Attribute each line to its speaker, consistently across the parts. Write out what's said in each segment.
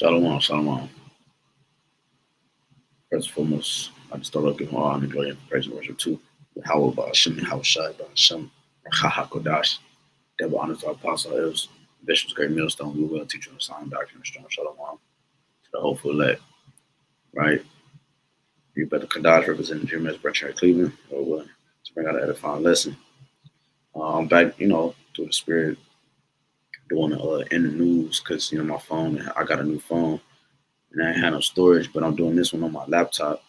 Speaker 1: Shalom, shalom. First and foremost, I just start off giving all honor, glory, and praise and worship to YAHAWAH, BAHASHAM, BAHASHAM, HAQADASH. Double honor to our apostle, elders, bishops, great millstone, we will teach you the sound doctrine and strong shalom to the hopeful elect, right? You better Kadash representing Jim as Brett Cleveland, or what? To bring out an edifying lesson. I'm back, through the spirit, doing in the news, because, my phone, I got a new phone, and I ain't had no storage, but I'm doing this one on my laptop.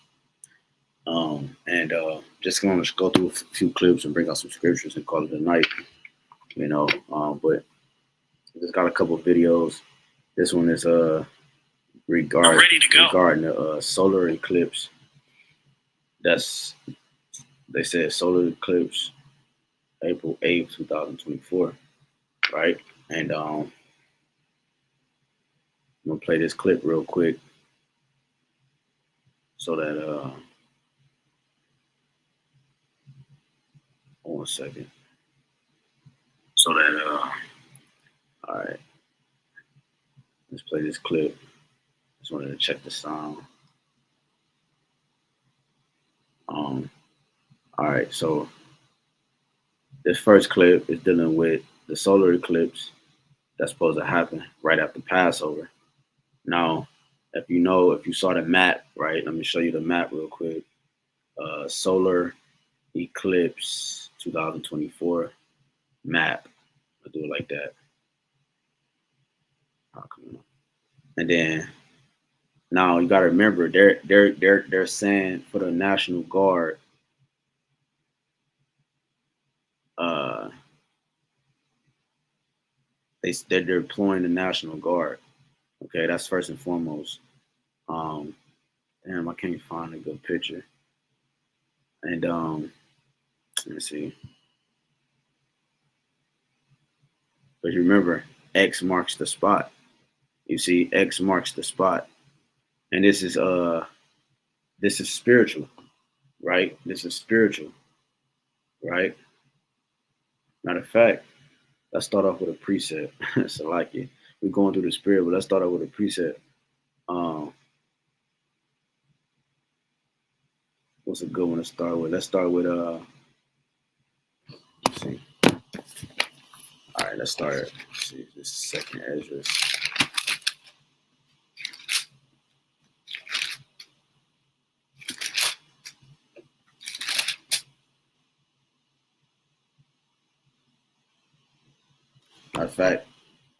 Speaker 1: And just going to go through a few clips and bring out some scriptures and call it a night, but just got a couple of videos. This one is regarding the solar eclipse. They said solar eclipse April 8th, 2024, right? And I'm gonna play this clip real quick so that one second. All right, let's play this clip. Just wanted to check the sound. All right, so this first clip is dealing with the solar eclipse that's supposed to happen right after Passover. Now, if you saw the map, right, let me show you the map real quick. Solar eclipse 2024 map. I'll do it like that. And then now you gotta remember they're saying for the National Guard, they're deploying the National Guard. Okay, that's first and foremost. Damn, I can't find a good picture. And let me see. But you remember, X marks the spot. You see, X marks the spot. And this is spiritual, right? This is spiritual, right? Matter of fact, let's start off with a precept. So like it. We're going through the spirit, but let's start off with a precept. What's a good one to start with? Let's start with let's see. All right, let's start. Let's see, this is second Ezra. Matter of fact,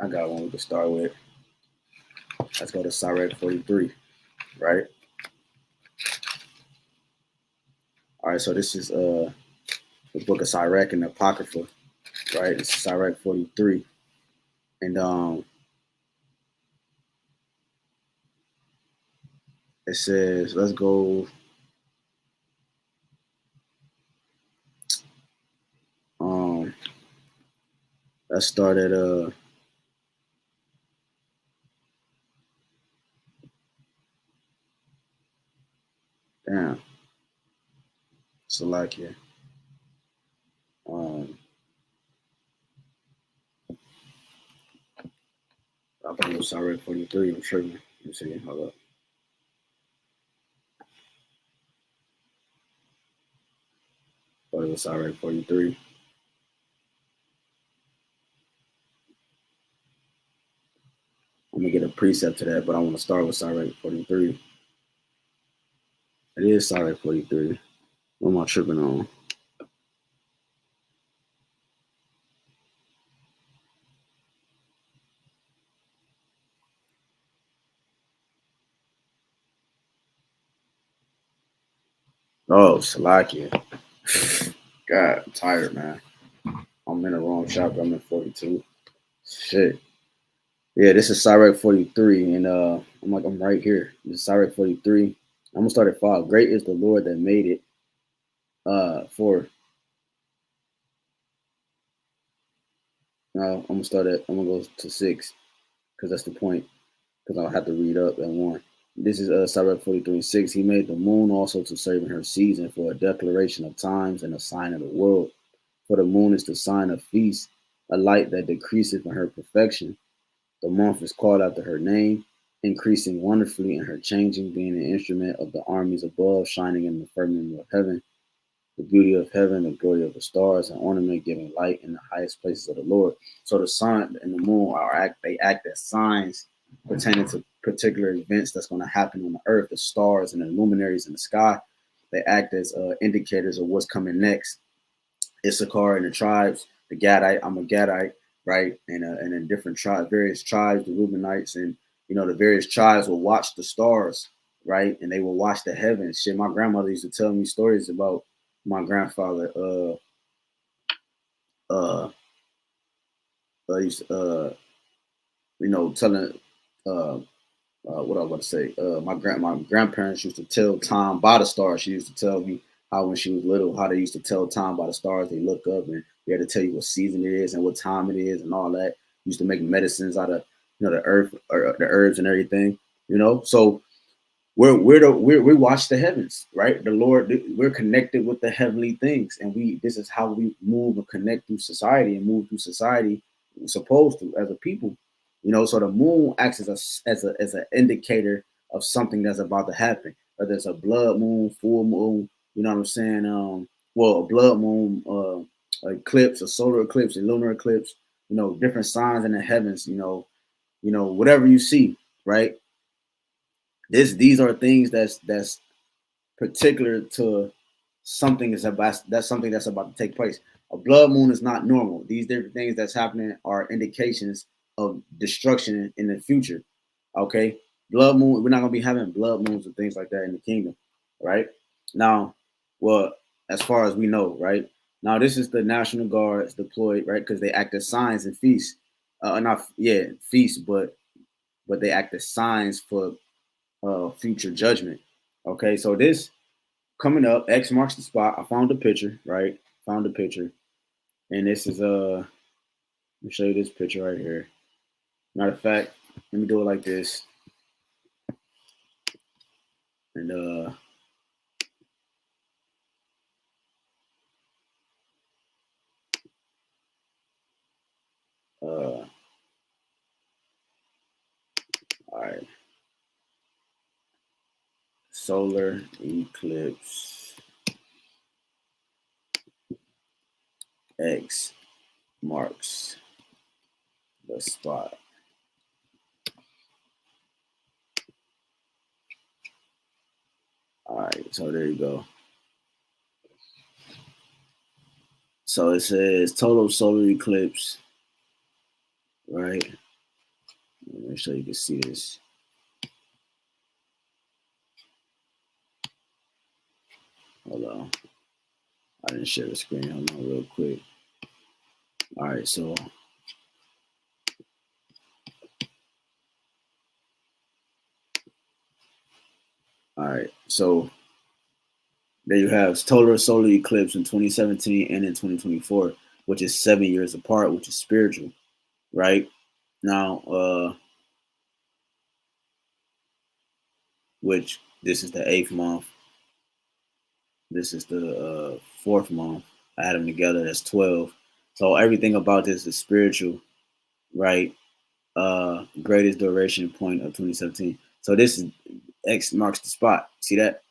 Speaker 1: I got one we can start with. Let's go to Sirach 43, right? All right, so this is the book of Sirach and the Apocrypha, right? This is Sirach 43. And it says, let's go. Let's start at damn. Salakia. I think it was Sirach 43. I'm sure you see it. Hold up. Thought it was Sirach 43. I'm gonna get a precept to that, but I want to start with Sirach 43. It is Sirach 43. What am I tripping on? Oh, Salakia. God, I'm tired, man. I'm in the wrong chapter. I'm in 42. Shit. Yeah, this is Sirach 43, and I'm right here. This is Sirach 43. I'm gonna start at 5. Great is the Lord that made it. I'm gonna go to 6 because that's the point. Because I'll have to read up at 1. This is Sirach 43:6. He made the moon also to serve in her season for a declaration of times and a sign of the world. For the moon is the sign of feast, a light that decreaseth in her perfection. The month is called after her name. increasing wonderfully in her changing, being an instrument of the armies above, shining in the firmament of heaven, the beauty of heaven, the glory of the stars, and ornament, giving light in the highest places of the Lord. So the sun and the moon they act as signs pertaining to particular events that's going to happen on the earth. The stars and the luminaries in the sky, they act as indicators of what's coming next. Issachar and the tribes, the Gadite, I'm a Gadite, right? And in different tribes, various tribes, the Reubenites, and the various tribes will watch the stars, right? And they will watch the heavens. Shit, my grandmother used to tell me stories about my grandfather. Uh, used to, telling what I was about to say. My grandparents used to tell time by the stars. She used to tell me how when she was little, how they used to tell time by the stars. They look up and they had to tell you what season it is and what time it is and all that. Used to make medicines out of the earth or the herbs and everything. So we watch the heavens, right? The Lord, we're connected with the heavenly things, and this is how we move and connect through society and move through society. We're supposed to as a people. So the moon acts as an indicator of something that's about to happen. Whether it's a blood moon, full moon, you know what I'm saying? A blood moon, eclipse, a solar eclipse, a lunar eclipse. Different signs in the heavens. Whatever you see, right? These are things that's particular to something that's something that's about to take place. A blood moon is not normal. These different things that's happening are indications of destruction in the future. Okay, blood moon. We're not gonna be having blood moons and things like that in the kingdom, right? Now, well, as far as we know, right now, this is the National Guards deployed, right? Because they act as signs and feasts, not feasts, but they act as signs for future judgment. Okay, so this coming up, X marks the spot. I found a picture, right? Found a picture, and this is let me show you this picture right here. Matter of fact, let me do it like this, and all right, solar eclipse X marks the spot. All right, so there you go. So it says total solar eclipse, right? Make sure you can see this. Hold on. I didn't share the screen. Hold on real quick. All right, so all right, so there you have total solar eclipse in 2017 and in 2024, which is 7 years apart, which is spiritual, right? Now, which this is the 8th month. This is the 4th month. I add them together, that's 12. So everything about this is spiritual, right? Greatest duration point of 2017. So this is X marks the spot. See that?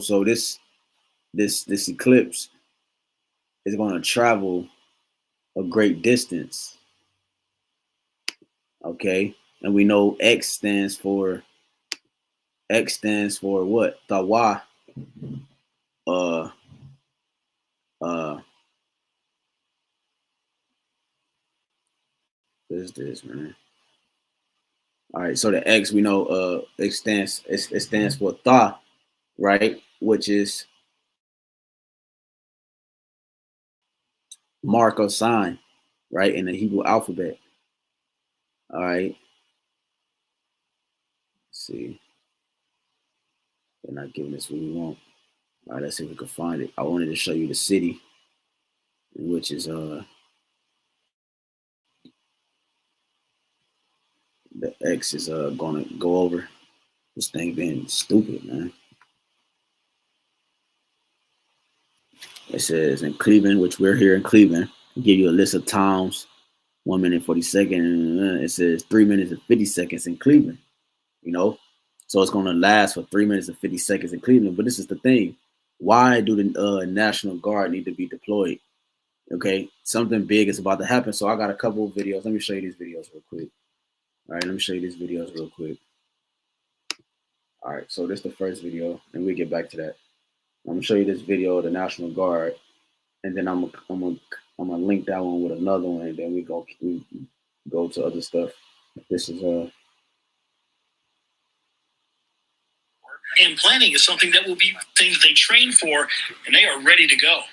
Speaker 1: So this eclipse is going to travel a great distance. Okay, and we know X stands for what? The Y. Uh, what is this, man? All right, so the X we know it stands for Tha, right? Which is mark or sign, right? In the Hebrew alphabet. All right. Let's see. They're not giving us what we want. All right, let's see if we can find it. I wanted to show you the city, which is the X is gonna go over. This thing being stupid, man. It says in Cleveland, which we're here in Cleveland, give you a list of towns 1 minute 40 seconds. It says 3 minutes and 50 seconds in Cleveland. You know, so it's gonna last for 3 minutes and 50 seconds in Cleveland. But this is the thing: why do the National Guard need to be deployed? Okay, something big is about to happen. So I got a couple of videos. Let me show you these videos real quick. All right, let me show you these videos real quick. All right, so this is the first video, and we get back to that. I'm gonna show you this video of the National Guard, and then I'm gonna link that one with another one, and then we go to other stuff. This is
Speaker 2: And planning is something that will be things they train for, and they are ready to go.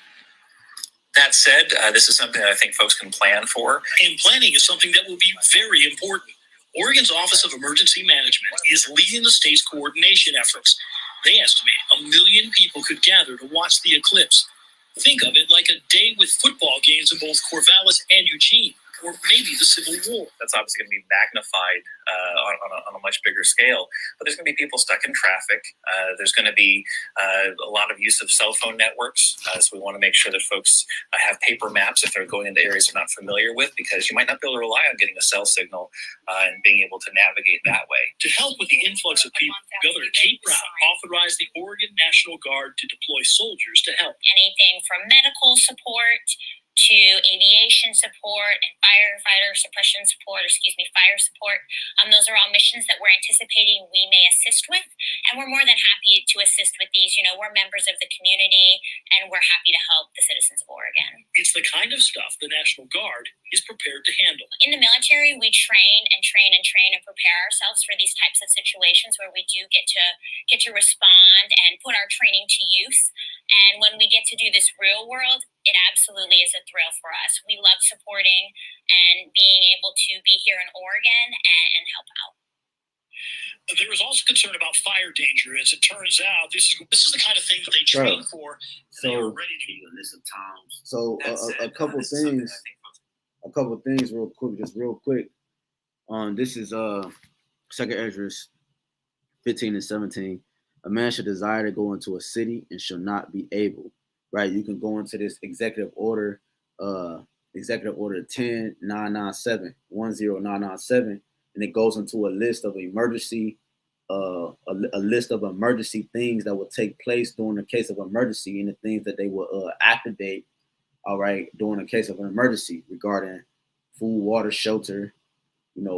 Speaker 2: That said, this is something that I think folks can plan for. And planning is something that will be very important. Oregon's Office of Emergency Management is leading the state's coordination efforts. They estimate 1 million people could gather to watch the eclipse. Think of it like a day with football games in both Corvallis and Eugene, or maybe the Civil War. That's obviously going to be magnified on a much bigger scale. But there's going to be people stuck in traffic. There's going to be a lot of use of cell phone networks. So we want to make sure that folks have paper maps if they're going into areas they're not familiar with, because you might not be able to rely on getting a cell signal and being able to navigate that way. To help with the influx of people, Governor Kate Brown authorized the Oregon National Guard to deploy soldiers to help.
Speaker 3: Anything from medical support to aviation support and fire support. Those are all missions that we're anticipating we may assist with, and we're more than happy to assist with these. You know, we're members of the community, and we're happy to help the citizens of Oregon.
Speaker 2: It's the kind of stuff the National Guard is prepared to handle.
Speaker 3: In the military, we train and prepare ourselves for these types of situations where we do get to respond and put our training to use. And when we get to do this real world, it absolutely is a thrill for us. We love supporting and being able to be here in Oregon and help out.
Speaker 2: There is also concern about fire danger. As it turns out, this is the kind of thing that they train for.
Speaker 1: So,
Speaker 2: they are ready to
Speaker 1: give you a list of times. So a couple things. A couple things, real quick. This is 2nd Ezra 15 and 17. A man should desire to go into a city and shall not be able. Right, you can go into this executive order 10997, 10997, and it goes into a list of emergency, a list of emergency things that will take place during the case of emergency, and the things that they will activate, all right, during the case of an emergency regarding food, water, shelter,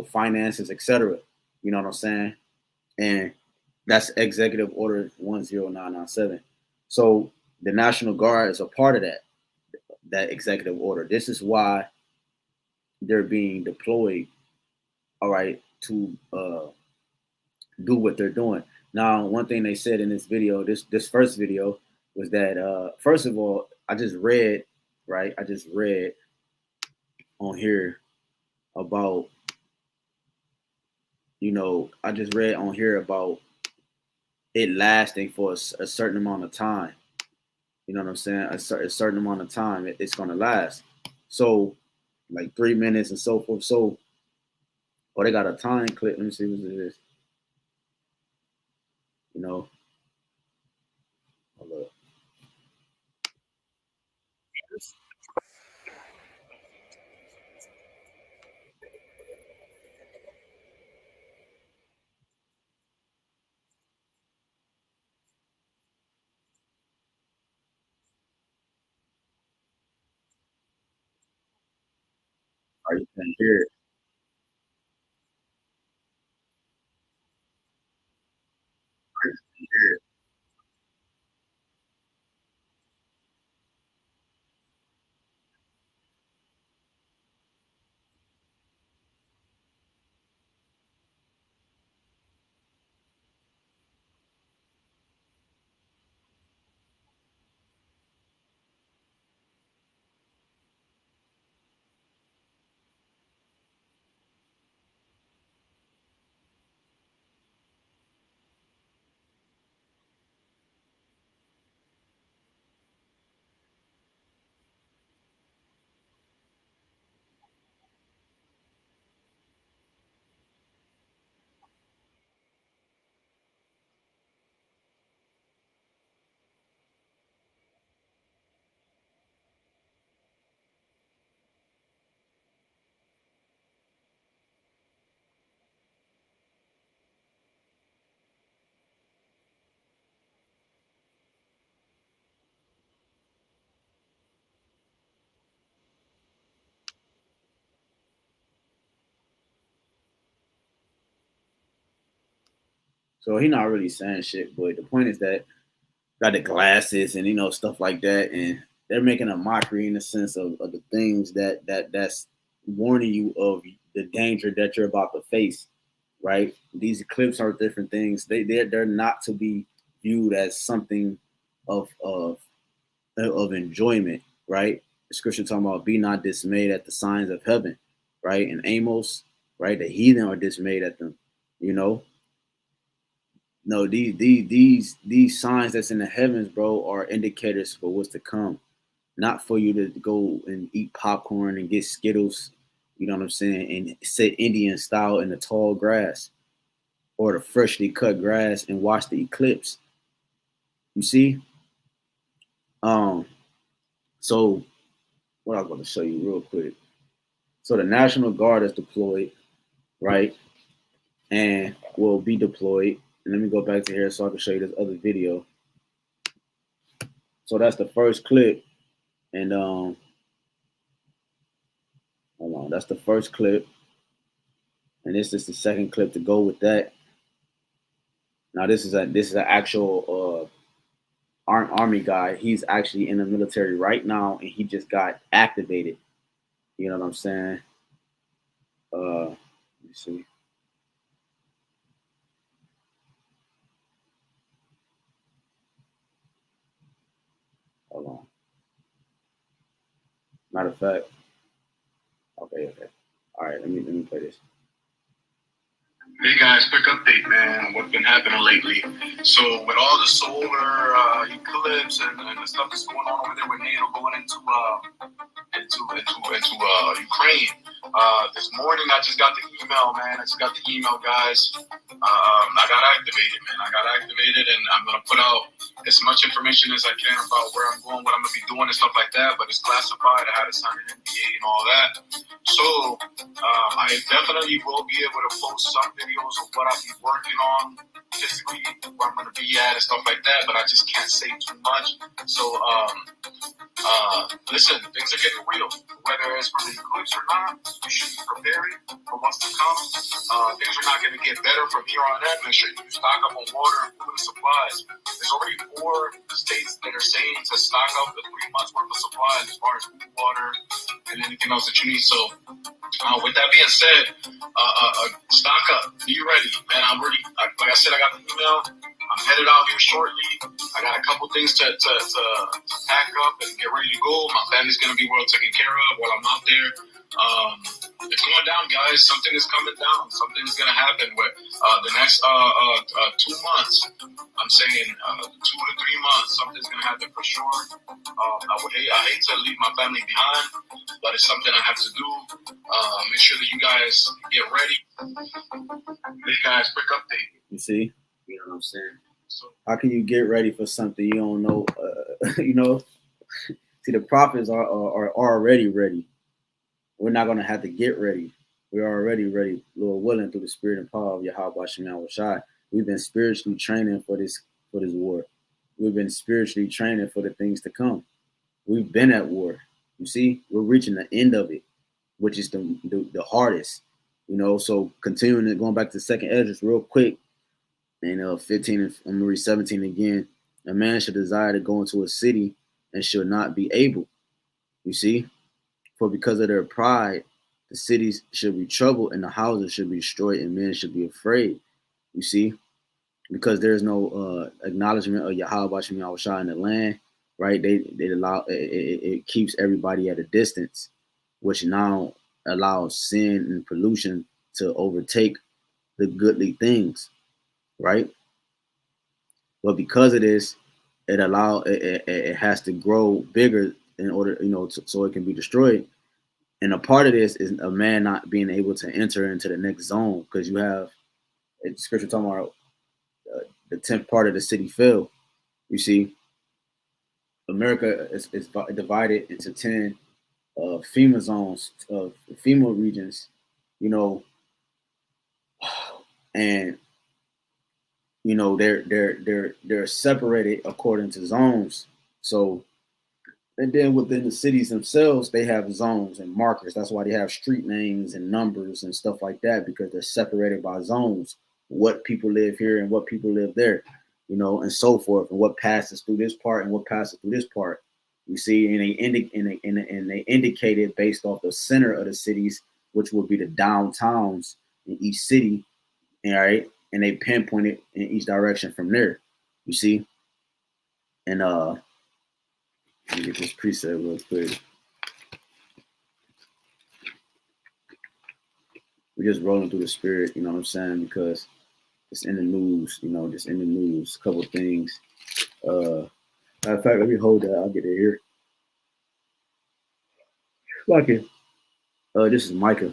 Speaker 1: finances, etc. You know what I'm saying? And that's Executive Order 10997. So the National Guard is a part of that executive order. This is why they're being deployed, all right, to do what they're doing. Now, one thing they said in this video, this first video, was that first of all, I just read on here about, it lasting for a certain amount of time. You know what I'm saying? A certain amount of time it's going to last. So, like 3 minutes and so forth. So, they got a time clip. Let me see what it is. Hold up. Are you can hear it? You can hear it? So he not really saying shit, but the point is that got the glasses and stuff like that, and they're making a mockery in the sense of the things that's warning you of the danger that you're about to face, right? These clips are different things. They're not to be viewed as something of enjoyment, right? The scripture talking about be not dismayed at the signs of heaven, right? And Amos, right? The heathen are dismayed at them, you know. No, these signs that's in the heavens, bro, are indicators for what's to come. Not for you to go and eat popcorn and get Skittles, you know what I'm saying, and sit Indian style in the tall grass or the freshly cut grass and watch the eclipse. You see? So what I'm going to show you real quick. So the National Guard is deployed, right? And will be deployed. And let me go back to here so I can show you this other video. So that's the first clip. And hold on, that's the first clip. And this is the second clip to go with that. Now this is an actual army guy. He's actually in the military right now, and he just got activated. You know what I'm saying? Let me see. Hold on. Matter of fact, okay. All right, let me play this.
Speaker 4: Hey guys, quick update, man, on what's been happening lately. So with all the solar eclipse and the stuff that's going on over there with NATO going into Ukraine, this morning I just got the email, man. Guys. I got activated, man. And I'm gonna put out as much information as I can about where I'm going, what I'm gonna be doing, and stuff like that. But it's classified. I had to sign an NDA and all that. So I definitely will be able to post some videos of what I'll be working on physically, where I'm gonna be at and stuff like that. But I just can't say too much. So listen, things are getting real. Whether it's for the eclipse or not, you should be preparing for what's to come. Things are not going to get better from here on in. Make sure you stock up on water and food and supplies. There's already 4 states that are saying to stock up the 3 months worth of supplies as far as food, water, and anything else that you need. So, with that being said, stock up. Be ready, man. I'm ready. Like I said, I got the email. I'm headed out here shortly. I got a couple things to pack up and get ready to go. My family's going to be well taken care of while I'm out there. It's going down, guys. Something is coming down. Something's going to happen with the next 2 months. I'm saying 2 to 3 months. Something's going to happen for sure. I hate to leave my family behind, but it's something I have to do. Make sure that you guys get ready. Hey, guys, quick update.
Speaker 1: You see? You know what I'm saying? How can you get ready for something you don't know? You know, see, the prophets are already ready. We're not going to have to get ready. We're already ready, Lord willing, through the spirit and power of YAHWASHI. We've been spiritually training for this war. We've been spiritually training for the things to come. We've been at war. You see, we're reaching the end of it, which is the hardest. You know, so continuing and going back to the second Esdras real quick. And 15 and I'm gonna read 17 again. A man should desire to go into a city and should not be able. You see, for because of their pride, the cities should be troubled and the houses should be destroyed and men should be afraid. You see, because there's no acknowledgement of YAHWASHI in the land, right? They allow it keeps everybody at a distance, which now allows sin and pollution to overtake the goodly things. Right, but because of this, it has to grow bigger in order, so it can be destroyed. And a part of this is a man not being able to enter into the next zone because you have scripture talking about the 10th part of the city fell. You see, America is divided into 10 FEMA zones, FEMA regions, and they're separated according to zones. So, and then within the cities themselves, they have zones and markers. That's why they have street names and numbers and stuff like that, because they're separated by zones. what people live here and what people live there, you know, and so forth, and what passes through this part and what passes through this part. You see, and they indicated based off the center of the cities, which would be the downtowns in each city, all right, and they pinpointed in each direction from there. You see, and let me get this preset real quick. We're just rolling through the spirit, you know what I'm saying? Because it's in the news, you know, just in the news, a couple of things. Matter of fact, let me hold that. I'll get it here. Like it. This is Micah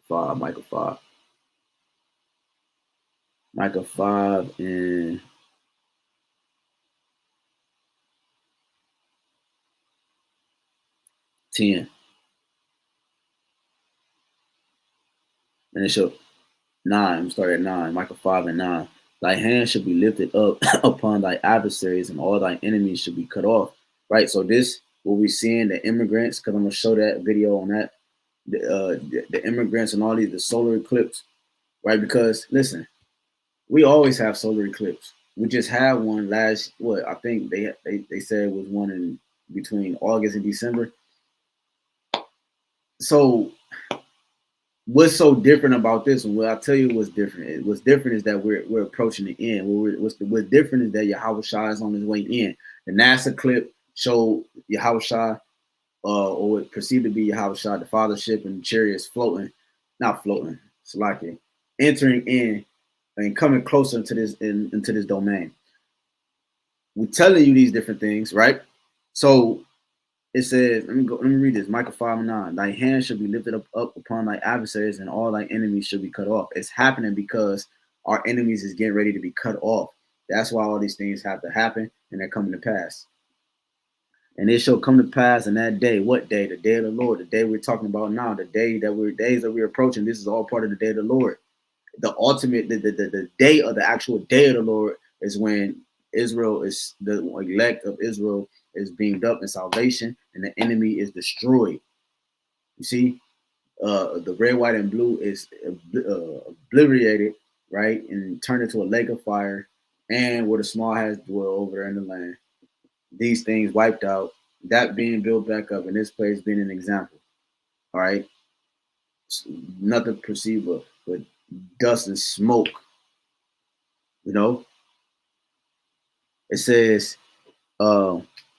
Speaker 1: 5, Micah 5. Micah 5 and 10. And it shall 9, start at 9, Micah 5 and 9. Thy hand should be lifted up upon thy adversaries, and all thy enemies should be cut off. Right. So this what we're seeing, the immigrants, because I'm gonna show that video on that, the immigrants and all these the solar eclipse, right? Because listen, we always have solar eclipse. We just had one last I think they said it was one in between August and December. So what's so different about this one? Well, I'll tell you what's different. What's different is that we're approaching the end. What's different is that Yahawashi is on his way in. The NASA clip showed Yahawashi, or what perceived to be Yahawashi, the fathership and the chariots not floating, Salaki, entering in and coming closer into this domain. We're telling you these different things, right? So it says, let me read this, Micah 5 and 9. Thy hand shall be lifted up upon thy adversaries, and all thy enemies shall be cut off. It's happening because our enemies is getting ready to be cut off. That's why all these things have to happen, and they're coming to pass. And it shall come to pass in that day. What day? The day of the Lord. The day we're talking about now. The days that we're approaching. This is all part of the day of the Lord. The ultimate, the day of the actual day of the Lord is when Israel is the elect of Israel is beamed up in salvation, and the enemy is destroyed. You see, the red, white, and blue is obliterated, right, and turned into a lake of fire, and where the small has dwell over there in the land. These things wiped out, that being built back up, and this place being an example. All right, nothing perceived but dust and smoke. You know, it says,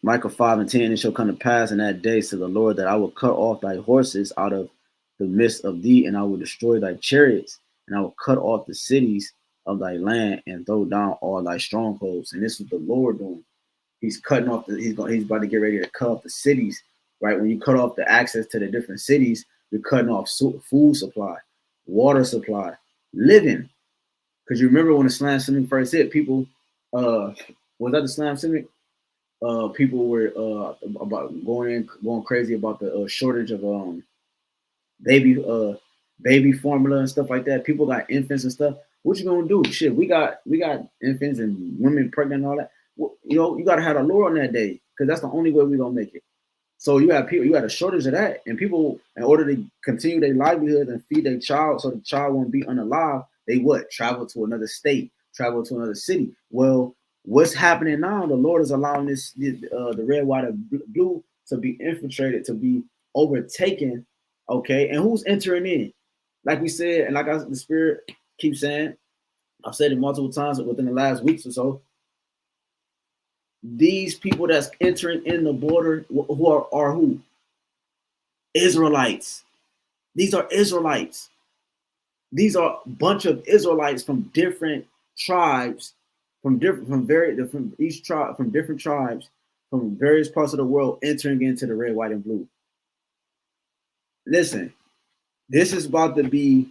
Speaker 1: Micah 5 and 10, it shall come to pass in that day, said the Lord, that I will cut off thy horses out of the midst of thee, and I will destroy thy chariots, and I will cut off the cities of thy land, and throw down all thy strongholds. And this is the Lord doing. He's cutting off he's about to get ready to cut off the cities, right? When you cut off the access to the different cities, you're cutting off food supply, water supply, living. Because you remember when the Slam Simic first hit, people, was that the Slam Simic? People were about going crazy about the shortage of baby formula and stuff like that. People got infants and stuff. What you gonna do? Shit, we got infants and women pregnant and all that. Well, you know, you gotta have the Lord on that day, because that's the only way we're gonna make it. So you got a shortage of that, and people, in order to continue their livelihood and feed their child, so the child won't be unalive, they travel to another state, travel to another city. Well, what's happening now? The Lord is allowing the red, white, and blue to be infiltrated, to be overtaken. Okay, and who's entering in? Like we said, and like the Spirit keeps saying, I've said it multiple times within the last weeks or so. These people that's entering in the border, who are who? Israelites. These are Israelites. These are a bunch of Israelites from different tribes, from different tribes, from various parts of the world, entering into the red, white, and blue. Listen, this is about to be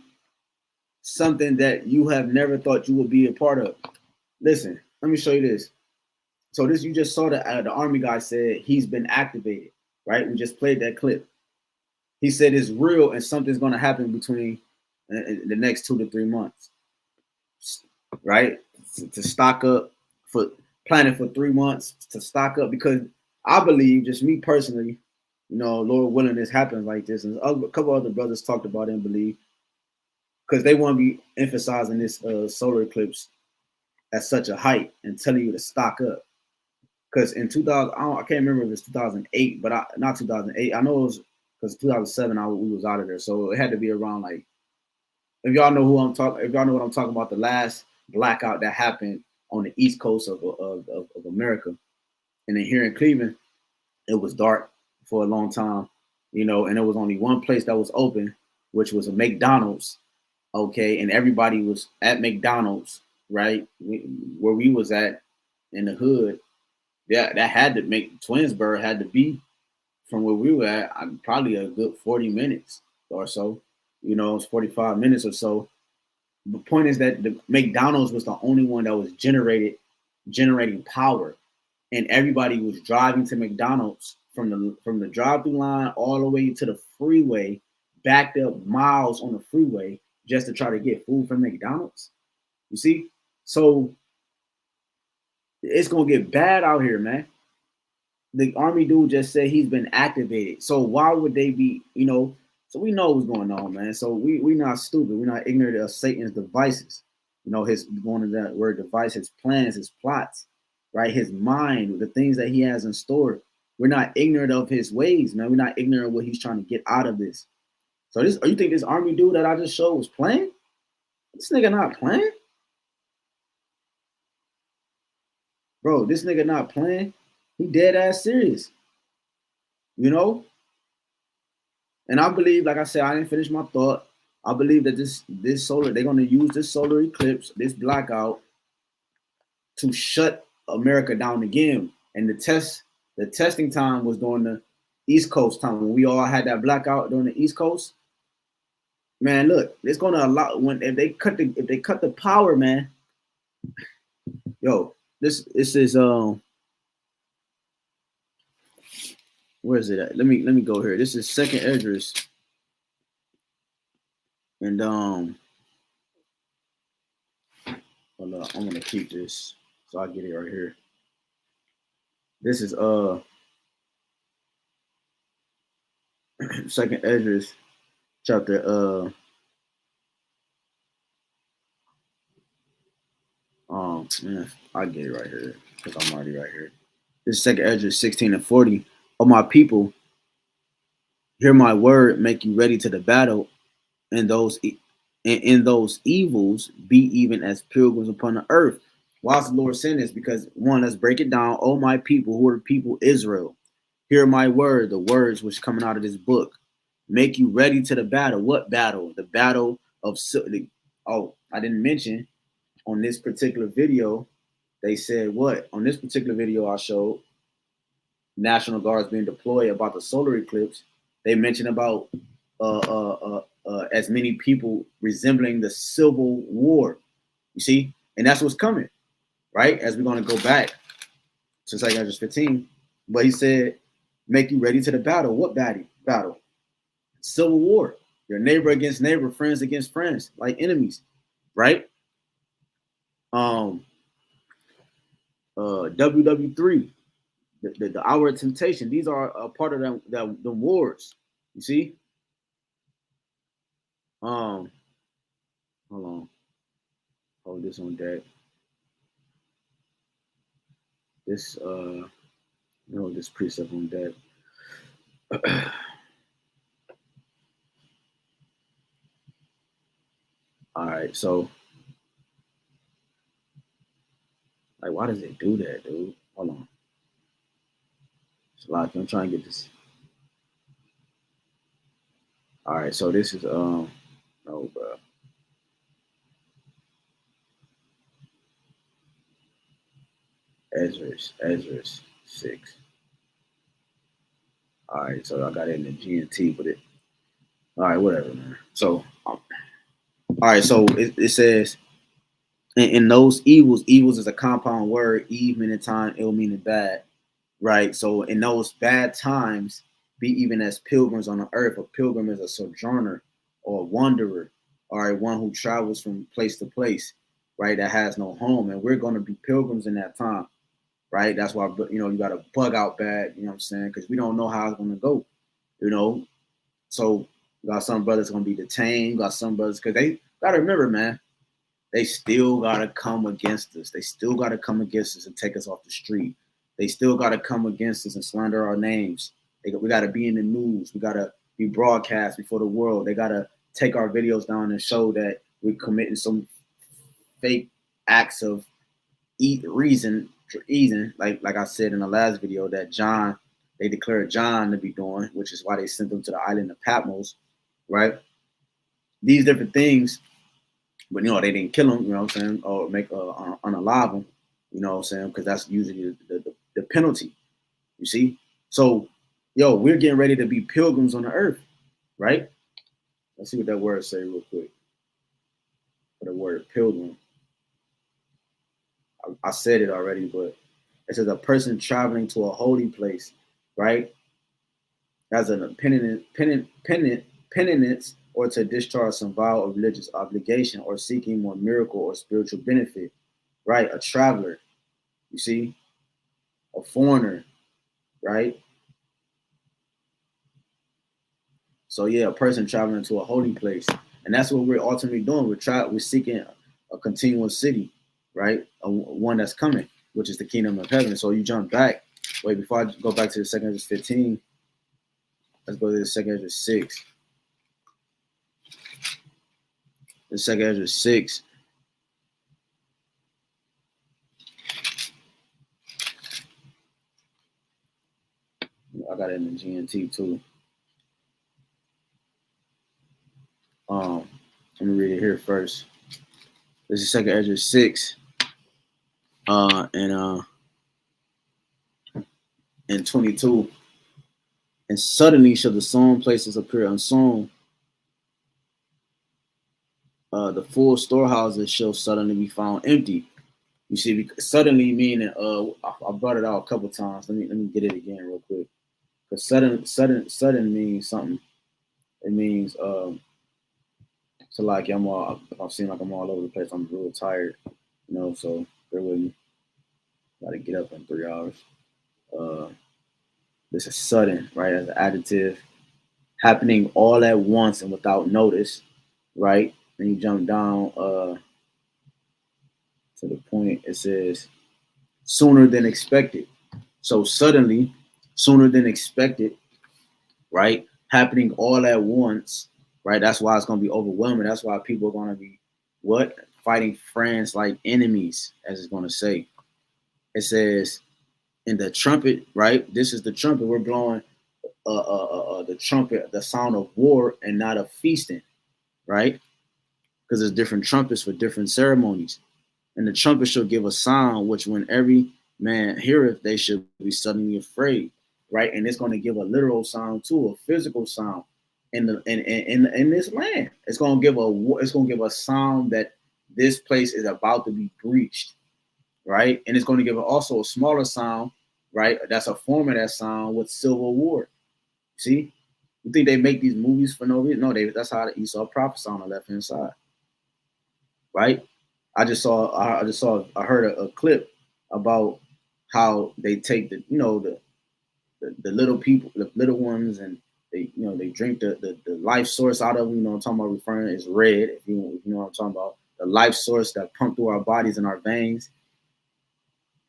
Speaker 1: something that you have never thought you would be a part of. Listen, let me show you this. So this, you just saw that the army guy said he's been activated, right? We just played that clip. He said it's real and something's going to happen between the next 2 to 3 months, right? To stock up, for planning for 3 months to stock up, because I believe, just me personally, you know, Lord willing, this happens like this, and a couple other brothers talked about it and believe. because they want to be emphasizing this solar eclipse at such a height and telling you to stock up. Because in 2000, I can't remember if it's 2008, but not 2008. I know it was because 2007 we was out of there, so it had to be around like, if y'all know who I'm talking, if y'all know what I'm talking about, the last blackout that happened on the East Coast of America, and then here in Cleveland, it was dark for a long time, you know, and there was only one place that was open, which was a McDonald's, okay, and everybody was at McDonald's, right, where we was at in the hood. Yeah, that had to make Twinsburg had to be from where we were at probably a good 40 minutes or so. You know, it's 45 minutes or so. The point is that the McDonald's was the only one that was generating power, and everybody was driving to McDonald's from the drive-through line all the way to the freeway, backed up miles on the freeway just to try to get food from McDonald's. You see, so it's gonna get bad out here, man. The army dude just said he's been activated. So why would they be, you know? So we know what's going on, man. So we're not stupid. We're not ignorant of Satan's devices. You know, his going to that word device, his plans, his plots, right? His mind, the things that he has in store. We're not ignorant of his ways, man. We're not ignorant of what he's trying to get out of this. So this, you think this army dude that I just showed was playing? This nigga not playing? Bro, this nigga not playing. He dead ass serious. You know? And I believe, like I said, I didn't finish my thought. I believe that this solar, they're gonna use this solar eclipse, this blackout, to shut America down again. And the testing time was during the East Coast time when we all had that blackout during the East Coast. Man, look, it's gonna allow if they cut the power, man. Yo, this is where is it at? Let me go here. This is Second Esdras. And hold on, I'm gonna keep this so I get it right here. This is Second Esdras chapter man, I get it right here because I'm already right here. This is Second Esdras 16:40. Oh my people, hear my word, make you ready to the battle, and in those evils be even as pilgrims upon the earth. Why is the Lord saying this? Because one, let's break it down. Oh my people, who are the people Israel, hear my word, the words which coming out of this book. Make you ready to the battle. What battle? The battle of oh, I didn't mention on this particular video, they said what? On this particular video I showed National Guards being deployed about the solar eclipse. They mentioned about as many people resembling the Civil War. You see? And that's what's coming, right? As we're going to go back to Second Esdras 15. But he said, make you ready to the battle. What battle? Civil War. Your neighbor against neighbor, friends against friends, like enemies, right? WW3, the hour of temptation. These are a part of the wars. You see? Hold on. Hold this on deck. This this precept on deck. All right, so like, why does it do that, dude? Hold on. It's a lot. I'm trying to get this. All right, so this is no, bro. Esdras 6. All right, so I got it in the GNT with it. All right, whatever, man. So, all right, so it says, in those evils is a compound word. Eve meaning time, ill meaning bad, right? So in those bad times, be even as pilgrims on the earth. A pilgrim is a sojourner or a wanderer, or one who travels from place to place, right? That has no home, and we're going to be pilgrims in that time, right? That's why, you got to bug out bad, you know what I'm saying? Because we don't know how it's going to go, So you got some brothers going to be detained. You got some brothers, because Gotta remember, man, they still gotta come against us. They still gotta come against us and take us off the street. They still gotta come against us and slander our names. We gotta be in the news. We gotta be broadcast before the world. They gotta take our videos down and show that we're committing some fake acts of reason, like I said in the last video, that John, they declared John to be doing, which is why they sent him to the island of Patmos, right? These different things, but they didn't kill him, you know what I'm saying, or make unalive him, you know what I'm saying, because that's usually the penalty, you see. So, we're getting ready to be pilgrims on the earth, right? Let's see what that word say real quick. For the word pilgrim. I said it already, but it says a person traveling to a holy place, right? As an penitence or to discharge some vow or religious obligation or seeking more miracle or spiritual benefit, right? A traveler, you see, a foreigner, right? So a person traveling to a holy place, and that's what we're ultimately doing. We're seeking a continuous city, right? One that's coming, which is the kingdom of heaven. So you jump back. Wait, before I go back to the 2 Ezra 15, let's go to the 2 Ezra 6. The 2 Ezra 6. I got it in the GNT too. Let me read it here first. This is 2 Ezra 6. And 22. And suddenly shall the sown places appear unsown. The full storehouses shall suddenly be found empty. You see, suddenly meaning I brought it out a couple times. Let me get it again real quick. Because sudden means something. It means so like I seem like I'm all over the place. I'm real tired, so bear with me. Gotta get up in 3 hours. This is sudden, right? As an adjective, happening all at once and without notice, right? Then you jump down to the point. It says sooner than expected. So suddenly, sooner than expected, right? Happening all at once, right? That's why it's gonna be overwhelming. That's why people are gonna be fighting friends like enemies, as it's gonna say. It says in the trumpet, right? This is the trumpet. We're blowing the trumpet, the sound of war and not of feasting, right? Because there's different trumpets for different ceremonies. And the trumpet shall give a sound, which when every man heareth, they should be suddenly afraid, right? And it's going to give a literal sound too, a physical sound in this land. It's going to give a sound that this place is about to be breached, right? And it's going to give also a smaller sound, right? That's a form of that sound with Civil War. See, you think they make these movies for no reason? No, that's how the Esau prophets on the left hand side, right? I heard a clip about how they take the little people, the little ones, and they drink the life source out of them. I'm talking about, referring is red. If you know what I'm talking about, the life source that pump through our bodies and our veins.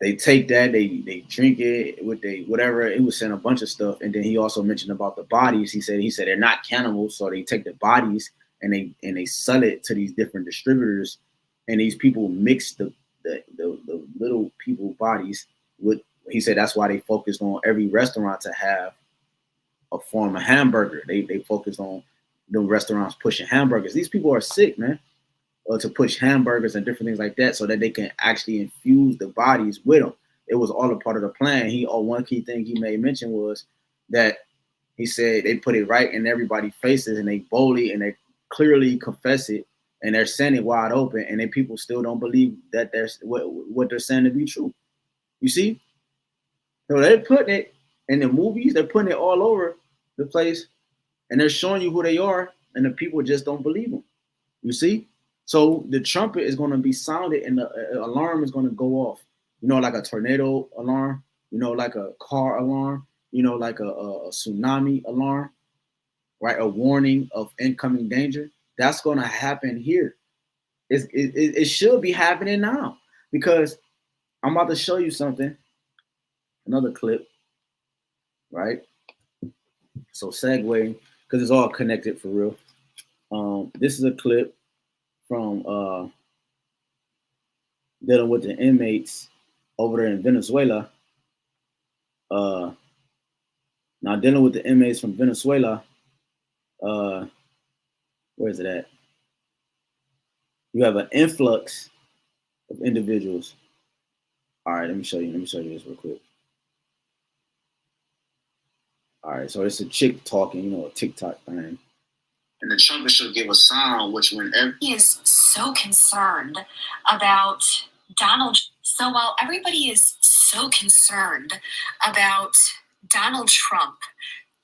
Speaker 1: They take that, they drink it with whatever. He was saying a bunch of stuff, and then he also mentioned about the bodies. He said they're not cannibals, so they take the bodies and they sell it to these different distributors, and these people mix the little people bodies with. He said that's why they focused on every restaurant to have a form of hamburger. They focused on the restaurants pushing hamburgers. These people are sick, man. To push hamburgers and different things like that, so that they can actually infuse the bodies with them. It was all a part of the plan. One key thing he made mention was that he said they put it right in everybody's faces, and they boldly and they clearly confess it, and they're saying it wide open, and then people still don't believe that there's what they're saying to be true. You see, so they're putting it in the movies, they're putting it all over the place, and they're showing you who they are, and the people just don't believe them. You see. So the trumpet is going to be sounded, and the alarm is going to go off. Like a tornado alarm. Like a car alarm. Like a tsunami alarm, right? A warning of incoming danger. That's going to happen here. It should be happening now, because I'm about to show you something, another clip, right? So segue, because it's all connected for real. This is a clip from dealing with the inmates over there in Venezuela. Now dealing with the inmates from Venezuela. Where is it at? You have an influx of individuals. All right, let me show you this real quick. All right, so it's a chick talking, a TikTok thing. And the trumpet should give a sound, which whenever
Speaker 5: he is so concerned about Donald. So while everybody is so concerned about Donald Trump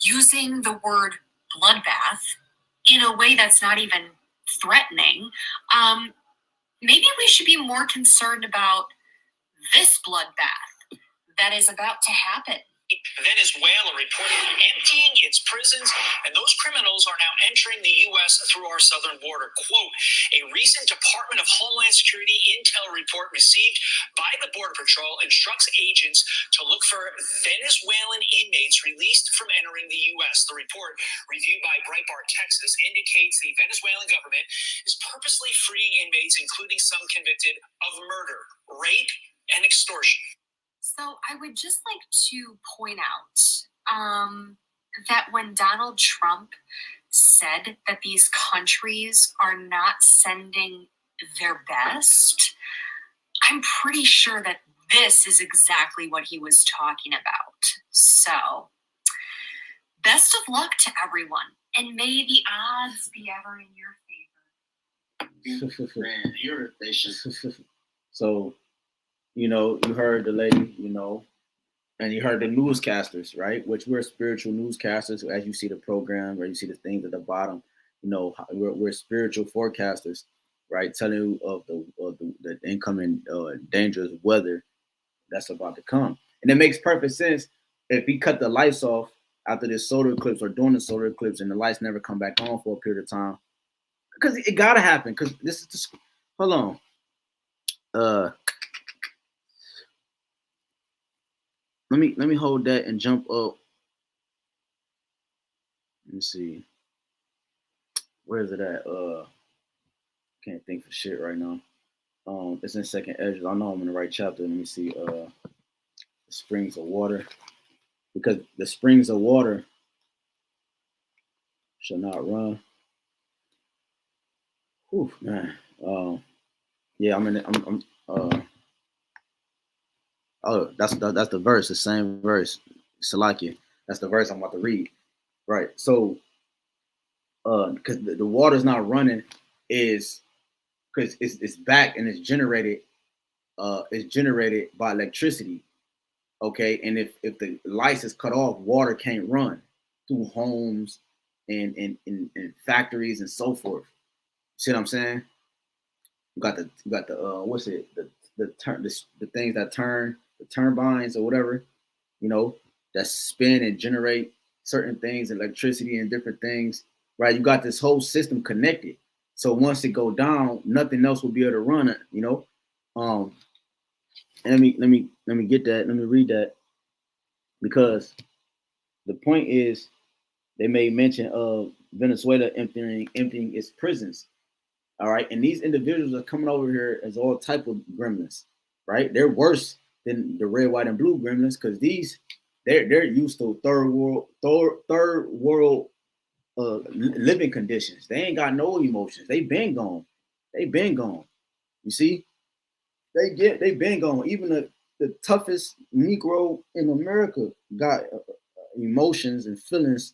Speaker 5: using the word bloodbath in a way that's not even threatening, maybe we should be more concerned about this bloodbath that is about to happen.
Speaker 2: Venezuela reportedly emptying its prisons, and those criminals are now entering the U.S. through our southern border. Quote, a recent Department of Homeland Security intel report received by the Border Patrol instructs agents to look for Venezuelan inmates released from entering the U.S. The report, reviewed by Breitbart Texas, indicates the Venezuelan government is purposely freeing inmates, including some convicted of murder, rape, and extortion.
Speaker 5: So I would just like to point out that when Donald Trump said that these countries are not sending their best, I'm pretty sure that this is exactly what he was talking about. So, best of luck to everyone, and may the odds be ever in your favor.
Speaker 1: Man, they should. So, you heard the lady, and you heard the newscasters, right? Which we're spiritual newscasters. As you see the program, or you see the things at the bottom, we're spiritual forecasters, right? Telling you of the incoming dangerous weather that's about to come. And it makes perfect sense if we cut the lights off after this solar eclipse or during the solar eclipse and the lights never come back on for a period of time. Because it gotta happen. Because this is just, hold on. Let me hold that and jump up. Let me see. Where is it at? Can't think for shit right now. It's in second Ezra. I know I'm in the right chapter. Let me see. The springs of water. Because the springs of water shall not run. Whew, man. Yeah, oh, that's the verse, the same verse. Salakia. That's the verse I'm about to read. Right. So because the water's not running is because it's back and it's generated by electricity. Okay. And if the lights is cut off, water can't run through homes and factories and so forth. See what I'm saying? You got the what's it, the things that turn, the turbines or whatever, that spin and generate certain things, electricity and different things, right? You got this whole system connected. So once it go down, nothing else will be able to run it, And let me get that. Let me read that, because the point is they made mention of Venezuela emptying its prisons. All right, and these individuals are coming over here as all type of gremlins, right? They're worse than the red, white, and blue gremlins because they're used to third world living conditions. They ain't got no emotions. They been gone. You see, they been gone. Even the toughest Negro in America got emotions and feelings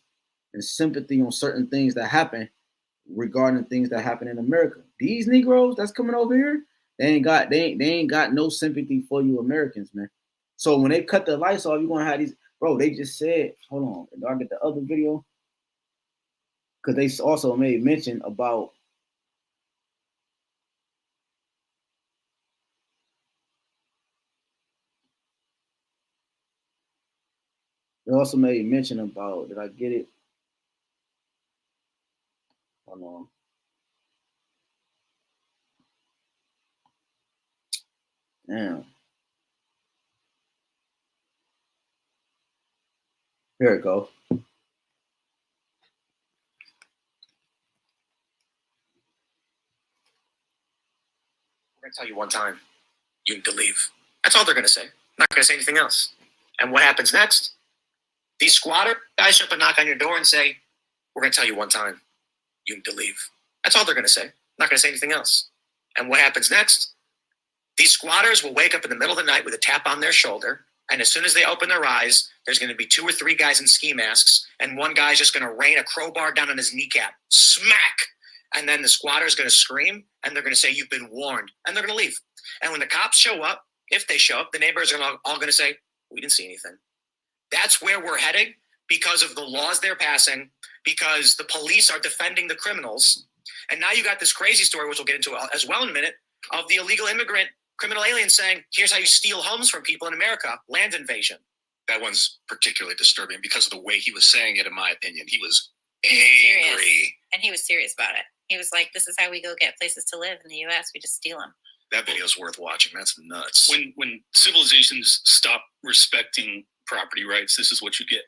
Speaker 1: and sympathy on certain things that happen regarding things that happen in America. These Negroes that's coming over here, they ain't got no sympathy for you Americans, man. So when they cut the lights off, you're gonna have these, bro. They just said, hold on, did I get the other video? Because they also made mention about did I get it? Hold on. Damn. Here it goes.
Speaker 2: We're going to tell you one time, you need to leave. That's all they're going to say. Not going to say anything else. And what happens next? These squatter guys show up and knock on your door and say, we're going to tell you one time, you need to leave. That's all they're going to say. Not going to say anything else. And what happens next? These squatters will wake up in the middle of the night with a tap on their shoulder. And as soon as they open their eyes, there's going to be 2 or 3 guys in ski masks. And one guy's just going to rain a crowbar down on his kneecap. Smack! And then the squatter's going to scream. And they're going to say, you've been warned. And they're going to leave. And when the cops show up, if they show up, the neighbors are all going to say, we didn't see anything. That's where we're heading because of the laws they're passing, because the police are defending the criminals. And now you got this crazy story, which we'll get into as well in a minute, of the illegal immigrant criminal alien saying, here's how you steal homes from people in America, land invasion.
Speaker 4: That one's particularly disturbing because of the way he was saying it, in my opinion. He was
Speaker 6: Serious.
Speaker 4: angry.
Speaker 6: And he was serious about it. He was like, this is how we go get places to live in the U.S. We just steal them.
Speaker 4: That video's worth watching. That's nuts.
Speaker 7: When civilizations stop respecting property rights, this is what you get.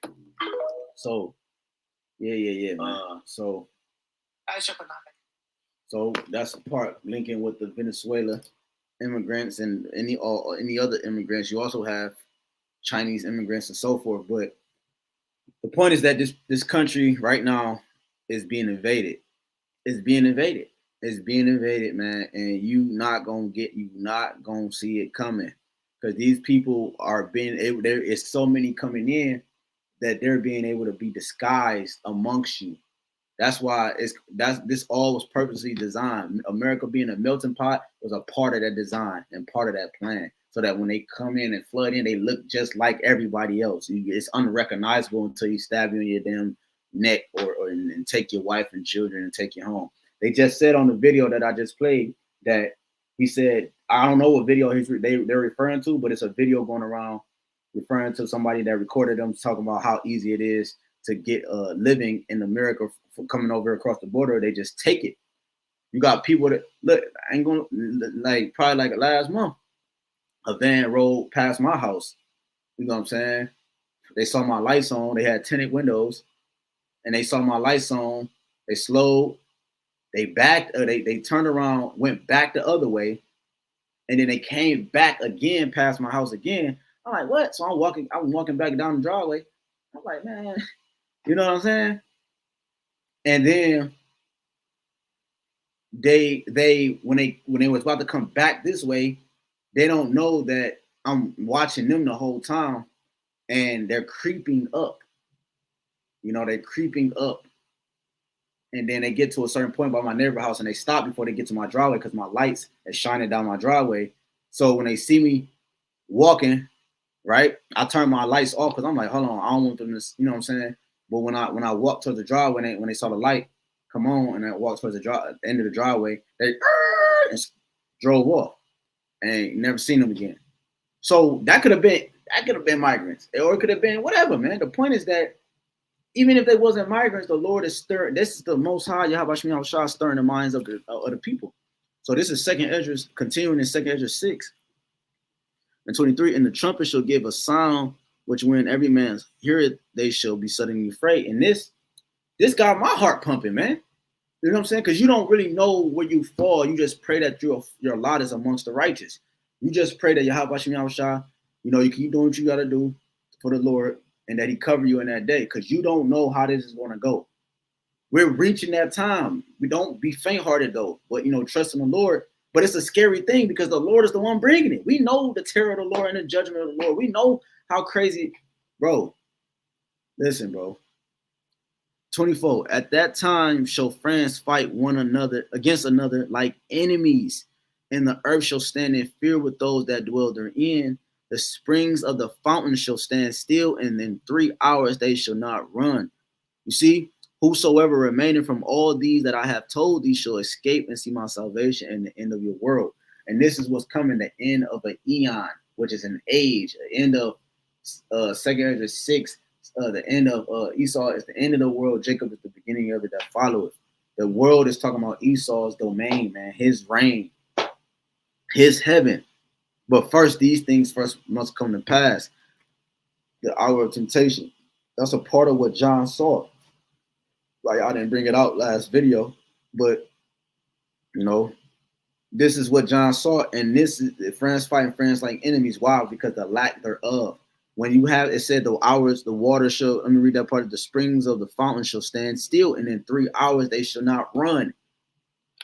Speaker 1: So, yeah, man. So that's the part linking with the Venezuela immigrants and any other immigrants. You also have Chinese immigrants and so forth. But the point is that this country right now is being invaded. It's being invaded. It's being invaded, man. And you not gonna see it coming. Because these people are being able, there is so many coming in that they're being able to be disguised amongst you. That's why this all was purposely designed. America being a melting pot was a part of that design and part of that plan. So that when they come in and flood in, they look just like everybody else. It's unrecognizable until you stab you in your damn neck and take your wife and children and take you home. They just said on the video that I just played that he said, I don't know what video they're referring to, but it's a video going around referring to somebody that recorded them talking about how easy it is to get living in America coming over across the border. They just take it. You got people that look, I ain't gonna like probably like last month, a van rolled past my house. You know what I'm saying? They saw my lights on, they had tinted windows, and they saw my lights on, they slowed, they backed, they turned around, went back the other way, and then they came back again past my house again. I'm like, what? So I'm walking back down the driveway. I'm like, man, you know what I'm saying? And then they when they was about to come back this way, they don't know that I'm watching them the whole time, and they're creeping up. You know, they're creeping up. And then they get to a certain point by my neighbor house and they stop before they get to my driveway because my lights are shining down my driveway. So when they see me walking, right, I turn my lights off because I'm like, hold on, I don't want them to, you know what I'm saying? But when I walk towards the driveway, when they saw the light come on and I walked towards the end of the driveway, they drove off and never seen them again. So that could have been migrants, or it could have been whatever, man. The point is that even if they wasn't migrants, the Lord is stirring. This is the Most High, YAHWASHI, stirring the minds of the people. So this is 2nd Esdras, continuing in 2nd Esdras 6 and 23. And the trumpet shall give a sound, which when every man heareth, they shall be suddenly afraid. And this got my heart pumping, man. You know what I'm saying? Because you don't really know where you fall. You just pray that your lot is amongst the righteous. You just pray that YAHWASHI, you know, you keep doing what you got to do for the Lord, and that he cover you in that day, because you don't know how this is going to go. We're reaching that time. We don't be faint-hearted though, but you know, trust in the Lord. But it's a scary thing because the Lord is the one bringing it. We know the terror of the Lord and the judgment of the Lord. We know how crazy, bro. Listen, bro. 24. At that time shall friends fight one another against another like enemies, and the earth shall stand in fear with those that dwell therein. The springs of the fountain shall stand still, and in 3 hours they shall not run. You see, whosoever remaining from all these that I have told thee shall escape and see my salvation and the end of your world. And this is what's coming, the end of an eon, which is an age, the end of 2nd Esdras 6, the end of Esau is the end of the world. Jacob is the beginning of it that followeth. The world is talking about Esau's domain, man, his reign, his heaven. But first, these things first must come to pass. The hour of temptation. That's a part of what John saw. Like, I didn't bring it out last video, but you know, this is what John saw, and this is friends fighting friends like enemies. Why? Because the lack thereof. When you have, it said the hours, the water shall, let me read that part, of the springs of the fountain shall stand still, and in 3 hours they shall not run.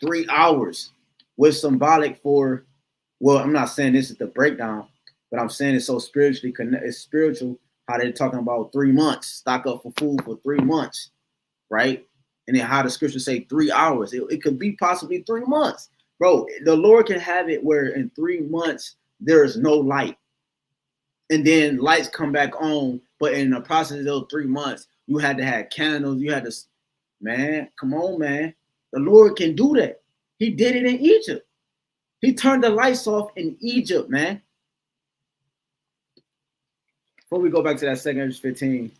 Speaker 1: 3 hours was symbolic for, well, I'm not saying this is the breakdown, but I'm saying it's so spiritually connected. It's spiritual how they're talking about 3 months, stock up for food for 3 months, right? And then how the scriptures say 3 hours. It could be possibly 3 months. Bro, the Lord can have it where in 3 months there is no light. And then lights come back on, but in the process of those 3 months, you had to have candles. You had to, man, come on, man. The Lord can do that. He did it in Egypt. He turned the lights off in Egypt, man. Before we go back to that 2 Esdras 15,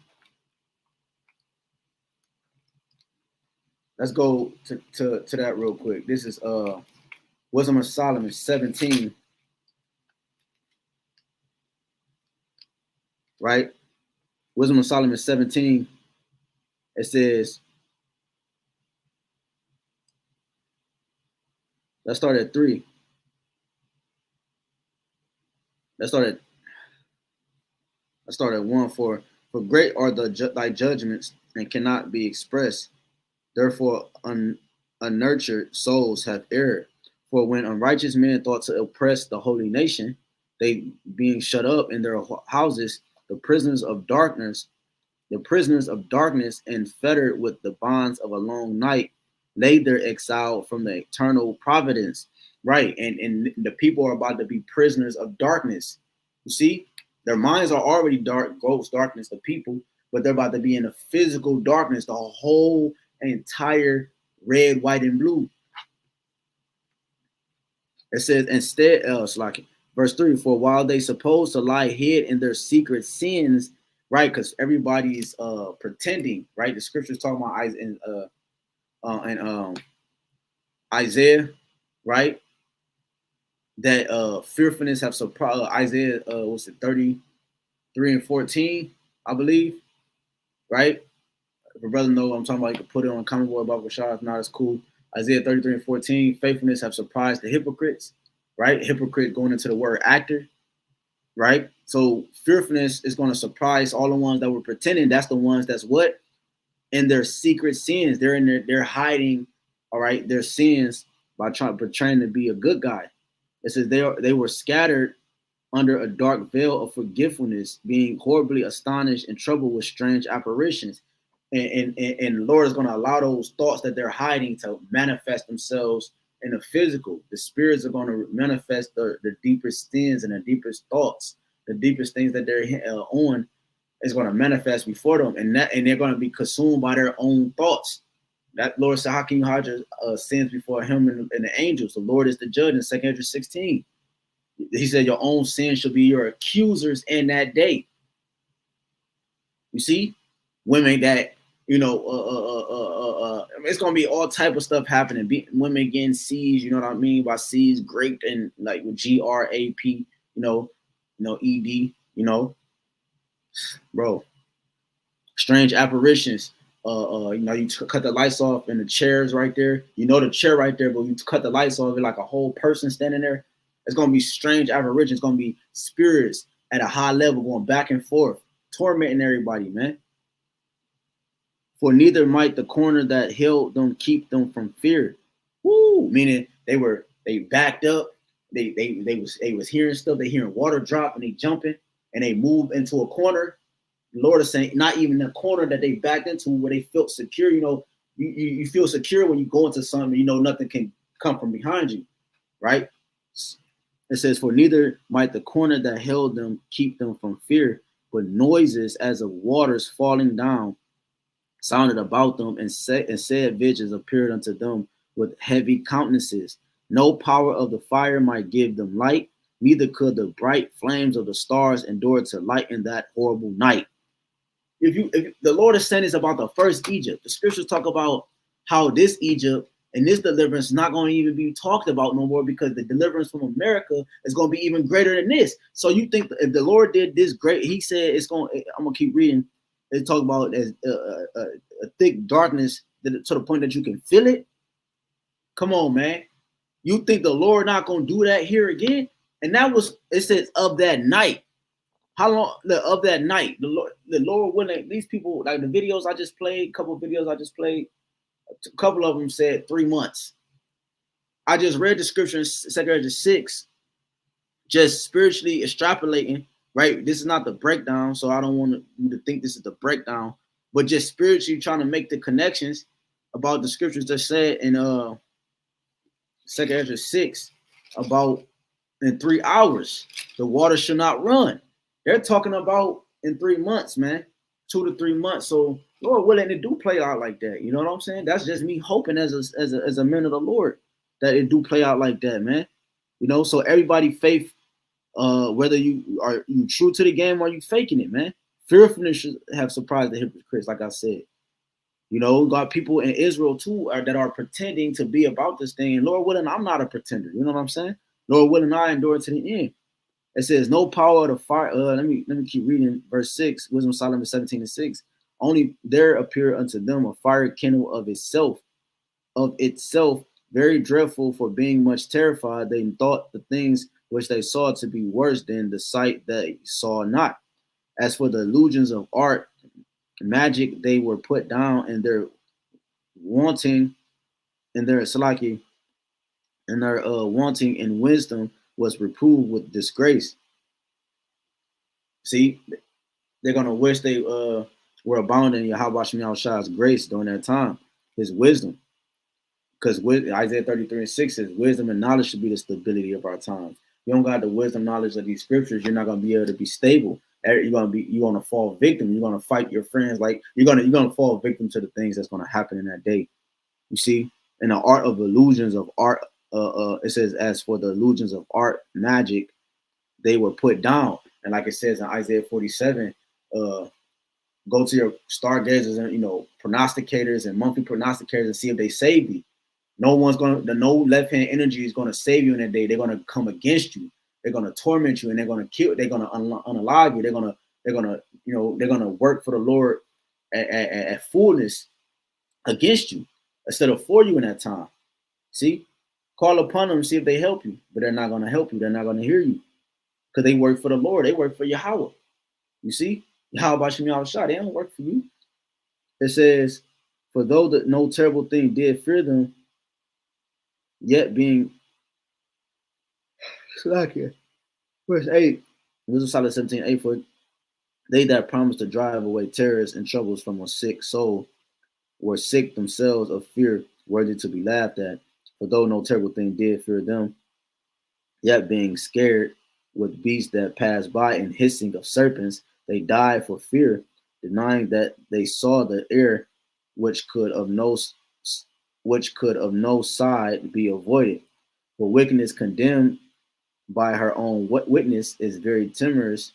Speaker 1: let's go to that real quick. This is Wisdom of Solomon 17. Right? Wisdom of Solomon 17. It says, let's start at 3. Let's start at 1. For great are thy judgments and cannot be expressed. Therefore, unnurtured souls have erred. For when unrighteous men thought to oppress the holy nation, they being shut up in their houses, the prisoners of darkness and fettered with the bonds of a long night, laid their exile from the eternal providence. Right. And the people are about to be prisoners of darkness. You see, their minds are already dark, gross darkness, the people, but they're about to be in a physical darkness, the whole entire red, white, and blue. It says, instead, like verse 3, for while they supposed to lie hid in their secret sins, right? Because everybody is pretending, right? The scriptures talking about Isaiah, right? That fearfulness have surprised Isaiah, what's it, 33 and 14, I believe, right? If a brother know what I'm talking about, you can put it on a comment board about Rashad. If not, it's cool. Isaiah 33 and 14, faithfulness have surprised the hypocrites, right? Hypocrite going into the word actor, right? So fearfulness is going to surprise all the ones that were pretending. That's the ones that's what? In their secret sins. They're hiding, all right, their sins by trying to be a good guy. It says they were scattered under a dark veil of forgetfulness, being horribly astonished and troubled with strange apparitions. And the Lord is going to allow those thoughts that they're hiding to manifest themselves in the physical. The spirits are going to manifest the deepest sins and the deepest thoughts, the deepest things that they're on is going to manifest before them, and they're going to be consumed by their own thoughts. That Lord said, how can you hide your sins before him and the angels? The Lord is the judge in 2 Esdras 16. He said, your own sins shall be your accusers in that day. You see, women that, you know, it's going to be all type of stuff happening. Women getting seized, you know what I mean by seized, graped, and like with GRAP, you know, ED, you know, bro, strange apparitions. You know, you cut the lights off and the chairs right there. You know the chair right there, but you cut the lights off, like a whole person standing there. It's gonna be strange apparitions. It's gonna be spirits at a high level going back and forth, tormenting everybody, man. For neither might the corner that held them keep them from fear. Woo! Meaning they backed up. They was hearing stuff. They hearing water drop and they jumping and they move into a corner. The Lord is saying, not even the corner that they backed into where they felt secure. You know, you feel secure when you go into something, you know, nothing can come from behind you, right? It says, for neither might the corner that held them keep them from fear, but noises as of waters falling down sounded about them, and said visions appeared unto them with heavy countenances. No power of the fire might give them light, neither could the bright flames of the stars endure to lighten that horrible night. If the Lord is saying this about the first Egypt, the scriptures talk about how this Egypt And this deliverance is not going to even be talked about no more, because the deliverance from America is going to be even greater than this. So you think if the Lord did this great, he said it's going, I'm going to keep reading. It talk about as a thick darkness to the point that you can feel it. Come on, man. You think the Lord not going to do that here again? And that was, it says of that night. How long of that night? The Lord willing, these people, like the videos I just played, a couple of videos I just played, a couple of them said 3 months. I just read the scripture in 2 Corinthians 6, just spiritually extrapolating, right? This is not the breakdown, so I don't want you to think this is the breakdown, but just spiritually trying to make the connections about the scriptures that said in 2 Corinthians 6 about in 3 hours, the water should not run. They're talking about in 3 months, man, 2 to 3 months. So Lord willing, it do play out like that. You know what I'm saying? That's just me hoping as a man of the Lord that it do play out like that, man. You know, so everybody faith, whether you true to the game or you faking it, man. Fearfulness should have surprised the hypocrites, like I said. You know, got people in Israel too that are pretending to be about this thing. And Lord willing, I'm not a pretender. You know what I'm saying? Lord willing, I endure to the end. It says, no power of the fire. Let me keep reading verse 6, Wisdom of Solomon 17:6. Only there appear unto them a fire kindle of itself, very dreadful, for being much terrified. They thought the things which they saw to be worse than the sight they saw not. As for the illusions of art, magic, they were put down, and their wanting in their salaki, and their wanting in wisdom was reproved with disgrace. See, they're gonna wish they were abounding in Yahawah's grace during that time, his wisdom. Because Isaiah 33:6 says, wisdom and knowledge should be the stability of our times. You don't got the wisdom, knowledge of these scriptures, you're not gonna be able to be stable. You're gonna fall victim. You're gonna fight your friends. Like you're gonna fall victim to the things that's gonna happen in that day. You see, in the art of illusions of art, it says, as for the illusions of art, magic, they were put down. And like it says in Isaiah 47, go to your stargazers and prognosticators and monthly prognosticators and see if they save thee. No left-hand energy is going to save you in that day. They're going to come against you. They're going to torment you, and they're going to kill. They're going to unalive you. They're going to work for the Lord at fullness against you instead of for you in that time. See, call upon them, see if they help you, but they're not going to help you. They're not going to hear you because they work for the Lord. They work for Yahweh. You see, YAHWASHI, they don't work for you. It says, for though no terrible thing did fear them, yet being verse 8, Wisdom Solid 17:8, for they that promised to drive away terrors and troubles from a sick soul were sick themselves of fear, worthy to be laughed at. For though no terrible thing did fear them, yet being scared with beasts that pass by and hissing of serpents, they died for fear, denying that they saw the air which could of no side be avoided. For wickedness condemned by her own witness is very timorous,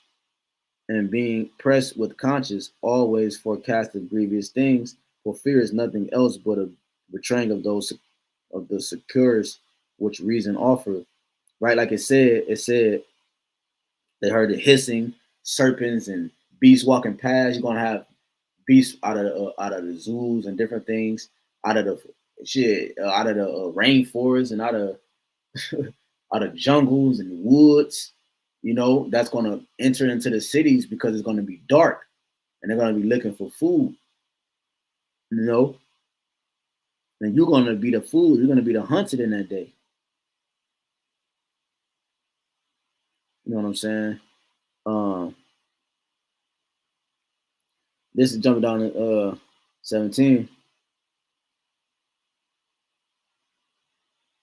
Speaker 1: and being pressed with conscience always forecasted grievous things. For fear is nothing else but a betraying of the secures which reason offered. Right, like it said they heard the hissing, serpents and beasts walking past. You're gonna have beasts out of the zoos and different things, out of the rainforest and out of jungles and woods. That's gonna enter into the cities because it's gonna be dark, and they're gonna be looking for food. And you're gonna be the food. You're gonna be the hunted in that day. You know what I'm saying? This is jumping down to 17.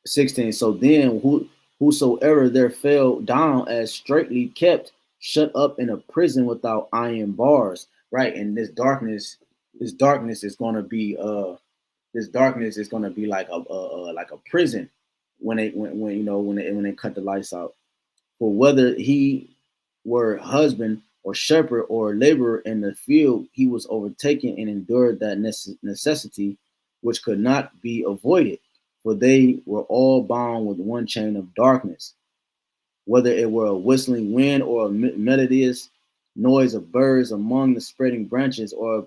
Speaker 1: 16. So then whosoever there fell down as straitly kept, shut up in a prison without iron bars. Right. And this darkness is gonna be like a prison when they cut the lights out. For whether he were husband or shepherd or laborer in the field, he was overtaken and endured that necessity which could not be avoided. for they were all bound with one chain of darkness. Whether it were a whistling wind or a melodious noise of birds among the spreading branches, or a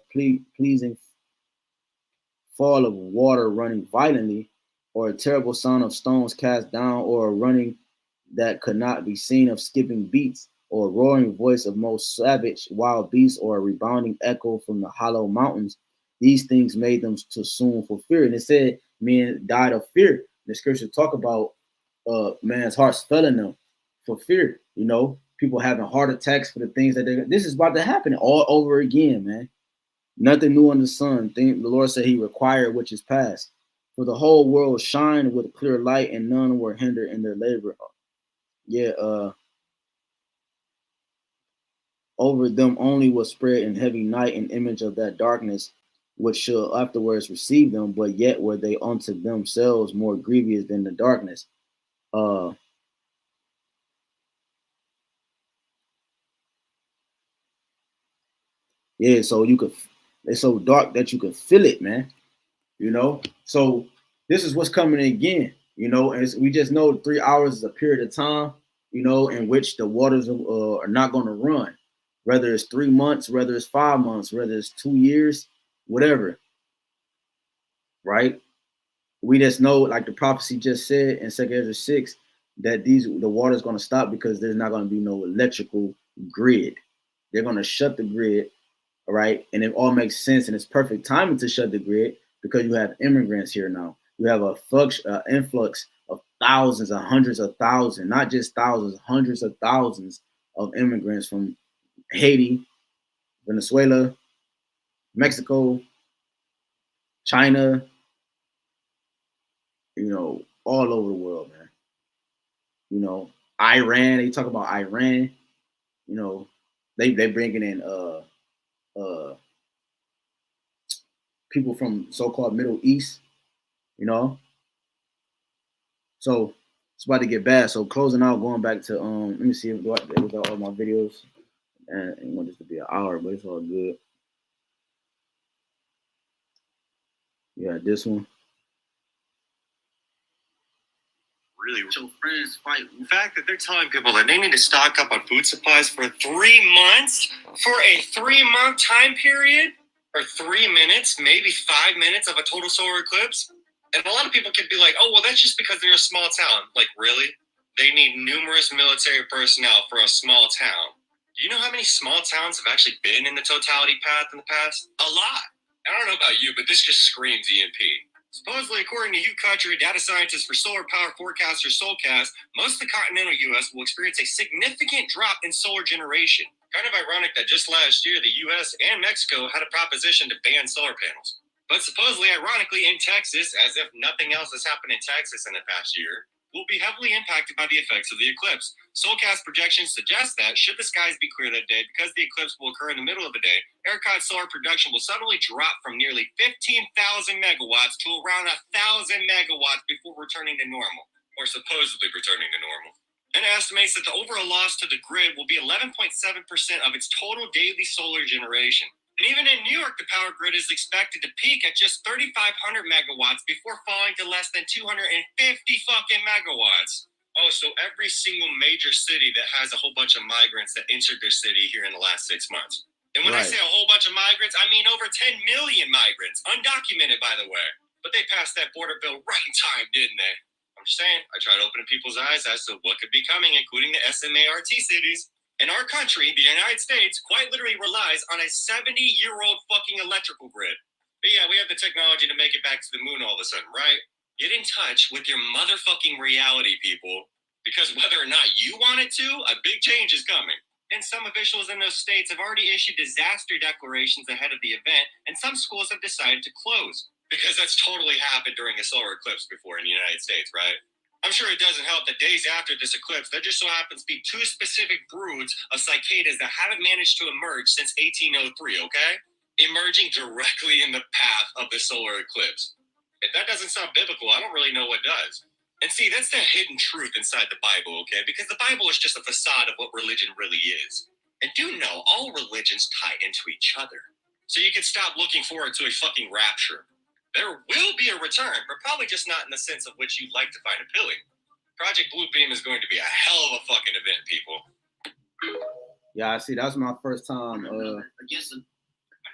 Speaker 1: pleasing fall of water running violently, or a terrible sound of stones cast down, or a running that could not be seen of skipping beats, or a roaring voice of most savage wild beasts, or a rebounding echo from the hollow mountains, these things made them to swoon for fear. And it said men died of fear. The scripture talk about man's hearts failing them for fear. You know, people having heart attacks for the things that this is about to happen all over again, man. Nothing new under the sun. The Lord said he required which is past. For the whole world shined with clear light, and none were hindered in their labor. Yeah, over them only was spread in heavy night an image of that darkness which shall afterwards receive them, but yet were they unto themselves more grievous than the darkness. Yeah, so it's so dark that you can feel it, man. You know, so this is what's coming again. You know, and we just know 3 hours is a period of time, you know, in which the waters are not going to run. Whether it's 3 months, whether it's 5 months, whether it's 2 years, whatever. Right? We just know, like the prophecy just said in 2 Ezra 6, that the water is going to stop because there's not going to be no electrical grid. They're going to shut the grid. All right. And it all makes sense. And it's perfect timing to shut the grid because you have immigrants here now. You have a influx of thousands, of hundreds of thousands, not just thousands, hundreds of thousands of immigrants from Haiti, Venezuela, Mexico, China, you know, all over the world, man. You know, Iran, they talk about Iran, you know, they bringing in people from so-called Middle East, you know. So it's about to get bad. So closing out, going back to let me see if I got all my videos. And I want this to be an hour, but it's all good. Yeah, this one.
Speaker 2: Really, so friends fight. The fact that they're telling people that they need to stock up on food supplies for 3 months, for a 3-month time period, or 3 minutes, maybe 5 minutes of a total solar eclipse. And a lot of people could be like, oh, well, that's just because they're a small town. Like, really? They need numerous military personnel for a small town. Do you know how many small towns have actually been in the totality path in the past? A lot. I don't know about you, but this just screams EMP. Supposedly, according to Country data scientists for solar power forecaster Solcast, most of the continental U.S. will experience a significant drop in solar generation. Kind of ironic that just last year, the U.S. and Mexico had a proposition to ban solar panels. But supposedly, ironically, in Texas, as if nothing else has happened in Texas in the past year, will be heavily impacted by the effects of the eclipse. Solcast projections suggest that, should the skies be clear that day, because the eclipse will occur in the middle of the day, ERCOT solar production will suddenly drop from nearly 15,000 megawatts to around 1,000 megawatts before returning to normal, or supposedly returning to normal. And estimates that the overall loss to the grid will be 11.7% of its total daily solar generation. And even in New York, the power grid is expected to peak at just 3,500 megawatts before falling to less than 250 fucking megawatts. Oh, so every single major city that has a whole bunch of migrants that entered their city here in the last 6 months. And when I say a whole bunch of migrants, I mean over 10 million migrants, undocumented, by the way. But they passed that border bill right in time, didn't they? I'm just saying, I try to open people's eyes as to what could be coming, including the SMART cities. And our country, the United States, quite literally relies on a 70-year-old fucking electrical grid. But yeah, we have the technology to make it back to the moon all of a sudden, right? Get in touch with your motherfucking reality, people. Because whether or not you want it to, a big change is coming. And some officials in those states have already issued disaster declarations ahead of the event, and some schools have decided to close. Because that's totally happened during a solar eclipse before in the United States, right? I'm sure it doesn't help that days after this eclipse, there just so happens to be 2 specific broods of cicadas that haven't managed to emerge since 1803, okay? Emerging directly in the path of the solar eclipse. If that doesn't sound biblical, I don't really know what does. And see, that's the hidden truth inside the Bible, okay? Because the Bible is just a facade of what religion really is. And do know, all religions tie into each other. So you can stop looking forward to a fucking rapture.
Speaker 8: There will be a return, but probably just not in the sense of which you'd like to find appealing. Project Bluebeam is going to be a hell of a fucking event, people.
Speaker 1: Yeah, I see. That's my first time.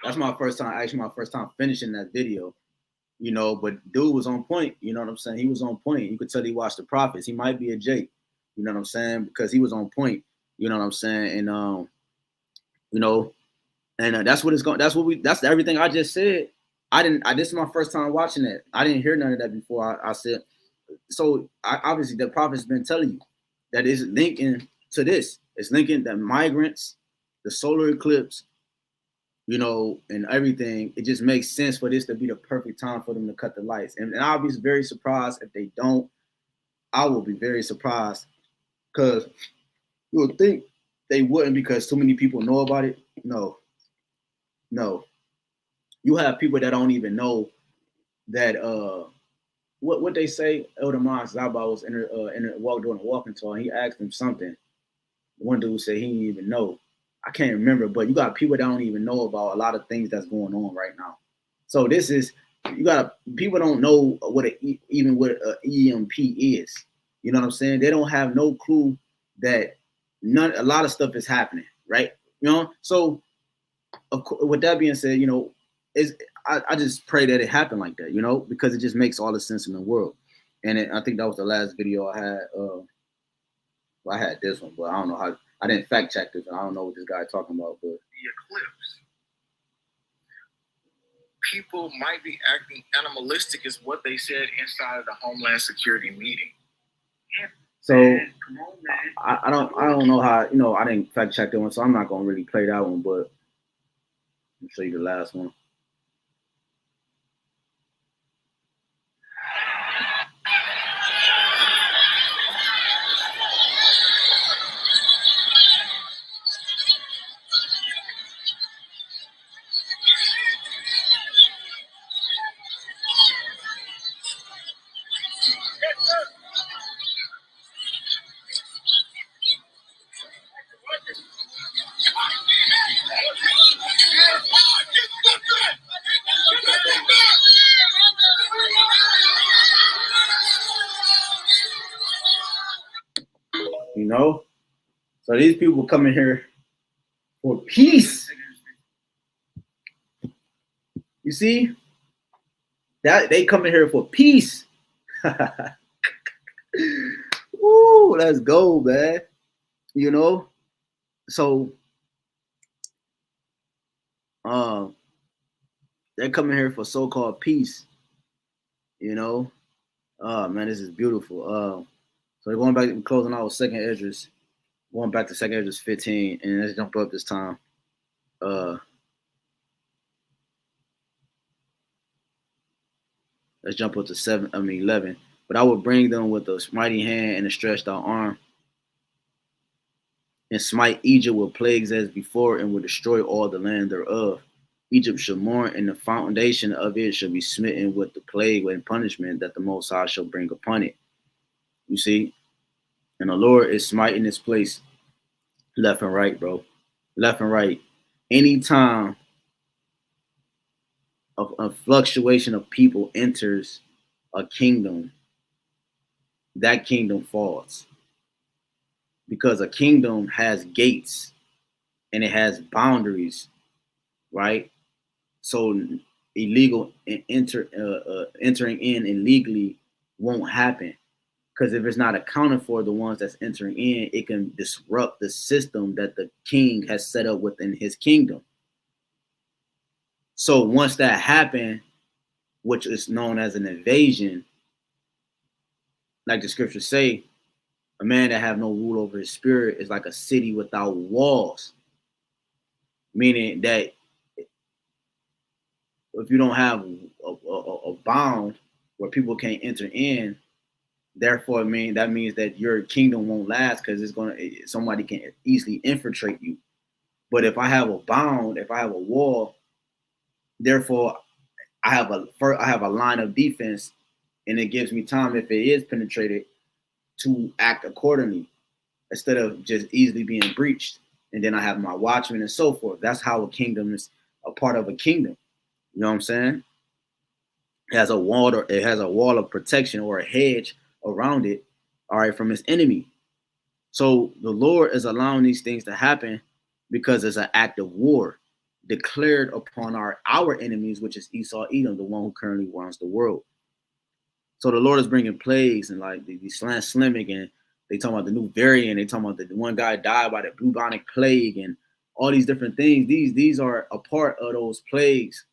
Speaker 1: That's my first time. Actually, my first time finishing that video. You know, but dude was on point. You know what I'm saying? He was on point. You could tell he watched the Prophets. He might be a Jake. You know what I'm saying? Because he was on point. You know what I'm saying? And you know, and that's what it's going. That's everything I just said. This is my first time watching it. I didn't hear none of that before. I said. So obviously the Prophet's been telling you that is linking to this. It's linking that migrants, the solar eclipse, you know, and everything. It just makes sense for this to be the perfect time for them to cut the lights. And I'll be very surprised if they don't. I will be very surprised because you would think they wouldn't because too many people know about it. No. You have people that don't even know that what they say. Elder Mons Zaba was doing a walking tour. And he asked him something. One dude said he didn't even know. I can't remember, but you got people that don't even know about a lot of things that's going on right now. So this is people don't know what even what an EMP is. You know what I'm saying? They don't have no clue that a lot of stuff is happening, right? You know. So of course, with that being said, you know, I just pray that it happened like that, you know, because it just makes all the sense in the world. And I think that was the last video I had. I had this one, but I don't know how. I didn't fact check this, and I don't know what this guy talking about. But
Speaker 4: the eclipse, people might be acting animalistic, is what they said inside of the Homeland Security meeting. Yeah.
Speaker 1: So
Speaker 4: man, come on, man.
Speaker 1: I don't know how, you know, I didn't fact check that one, so I'm not gonna really play that one. But I'll show you the last one. You know, so these people coming here for peace. You see, that they coming here for peace. Woo, let's go, man. You know, so they're coming here for so-called peace. You know, man, this is beautiful. So going back, closing out with Second Esdras, going back to Second Esdras 15, and let's jump up this time. Let's jump up to 11. But I will bring them with a mighty hand and a stretched out arm, and smite Egypt with plagues as before, and will destroy all the land thereof. Egypt shall mourn, and the foundation of it shall be smitten with the plague and punishment that the Most High shall bring upon it. You see? And the Lord is smiting this place left and right, bro. Left and right. Anytime a fluctuation of people enters a kingdom, that kingdom falls. Because a kingdom has gates and it has boundaries, right? So illegal entering in illegally won't happen. Because if it's not accounted for the ones that's entering in, it can disrupt the system that the king has set up within his kingdom. So once that happened, which is known as an invasion, like the scriptures say, a man that have no rule over his spirit is like a city without walls. Meaning that if you don't have a bound where people can't enter in, therefore, that means that your kingdom won't last because somebody can easily infiltrate you. But if I have a bound, if I have a wall, therefore I have a line of defense, and it gives me time, if it is penetrated, to act accordingly instead of just easily being breached. And then I have my watchmen and so forth. That's how a kingdom is a part of a kingdom. You know what I'm saying? has a wall, or it has a wall of protection or a hedge around it, all right, from its enemy. So the Lord is allowing these things to happen because it's an act of war declared upon our enemies, which is Esau, Edom, the one who currently runs the world. So the Lord is bringing plagues and like these slanslemic, and they talking about the new variant. They talking about the one guy died by the bubonic plague and all these different things. These are a part of those plagues,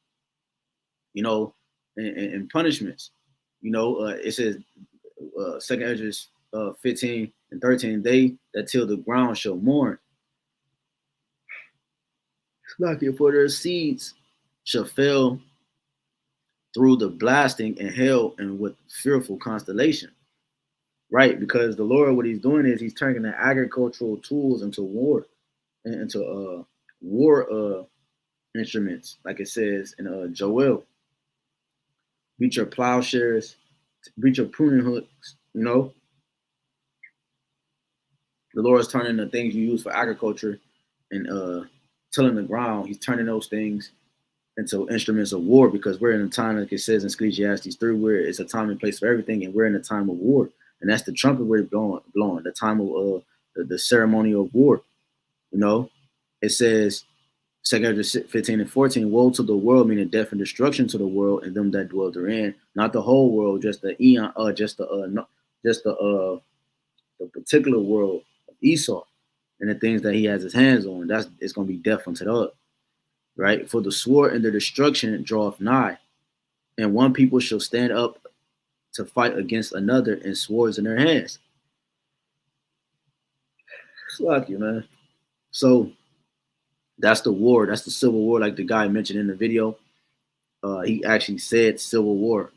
Speaker 1: you know, and punishments. You know, it says, 2 Esdras 15 and 13, they that till the ground shall mourn. Lucky for their seeds shall fail through the blasting and hell and with fearful constellation. Right? Because the Lord, what he's doing is he's turning the agricultural tools into war, into war instruments, like it says in Joel. Beat your plowshares, beat your pruning hooks, you know. The Lord is turning the things you use for agriculture and tilling the ground, he's turning those things into instruments of war, because we're in a time, like it says in Ecclesiastes 3, where it's a time and place for everything, and we're in a time of war. And that's the trumpet we're blowing, the time of the ceremony of war. You know, it says, 2 15 and 14, woe to the world, meaning death and destruction to the world and them that dwell therein. Not the whole world, just the eon, the particular world of Esau and the things that he has his hands on. It's going to be death unto the earth, right? For the sword and the destruction draweth nigh, and one people shall stand up to fight against another, and swords in their hands. It's lucky, man. So that's the war. That's the civil war, like the guy mentioned in the video. He actually said civil war.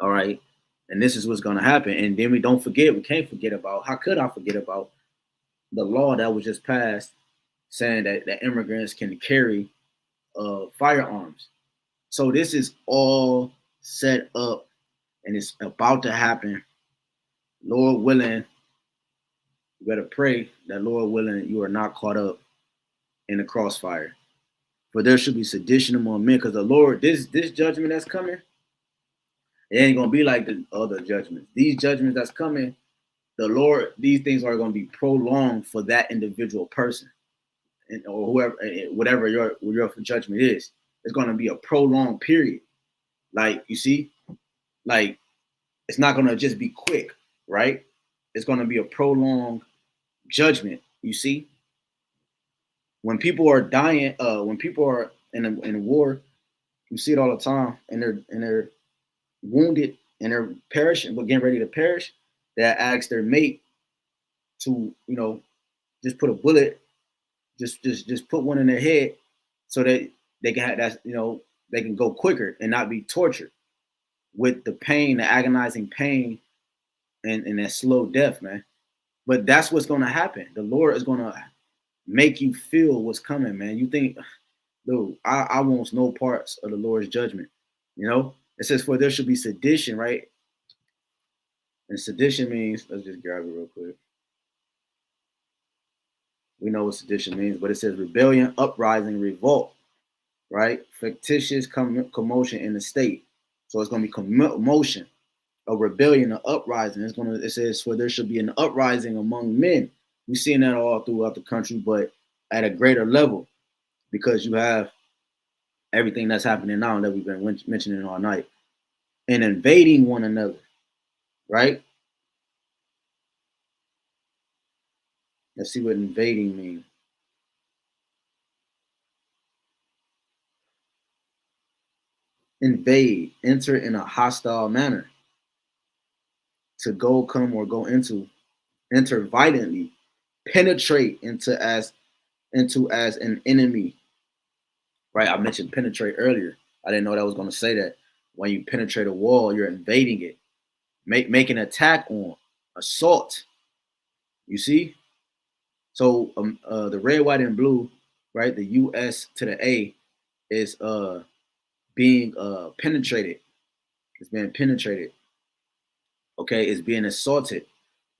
Speaker 1: All right. And this is what's going to happen. And then we can't forget about, how could I forget about the law that was just passed saying that immigrants can carry firearms. So this is all set up and it's about to happen. Lord willing, you better pray that, Lord willing, you are not caught up in the crossfire. For there should be sedition among men, because the Lord, this judgment that's coming, it ain't going to be like the other judgments. These judgments that's coming, the Lord, these things are going to be prolonged for that individual person, or whoever, whatever your judgment is. It's going to be a prolonged period. Like, you see, like, it's not going to just be quick, right? It's going to be a prolonged judgment, you see. When people are dying, when people are in war, you see it all the time, and they're wounded and they're perishing, but getting ready to perish. They ask their mate to, just put a bullet, just put one in their head, so that they can have that, they can go quicker and not be tortured with the pain, the agonizing pain, and that slow death, man. But that's what's going to happen. The Lord is going to make you feel what's coming, man. You think, dude, I want no parts of the Lord's judgment. It says, for there should be sedition, right? And sedition means, let's just grab it real quick. We know what sedition means, but it says rebellion, uprising, revolt, right? Fictitious commotion in the state. So it's going to be commotion, a rebellion, an uprising. It says, for there should be an uprising among men. We're seeing that all throughout the country, but at a greater level, because you have everything that's happening now that we've been mentioning all night, and invading one another, right? Let's see what invading means. Invade, enter in a hostile manner. To go, come, or go into, enter violently, penetrate into as an enemy. Right? I mentioned penetrate earlier. I didn't know that I was going to say that. When you penetrate a wall, you're invading it. Make an attack on, assault. You see? So the red, white, and blue, right? The U.S. to the A is being penetrated. It's being penetrated. Okay, it's being assaulted.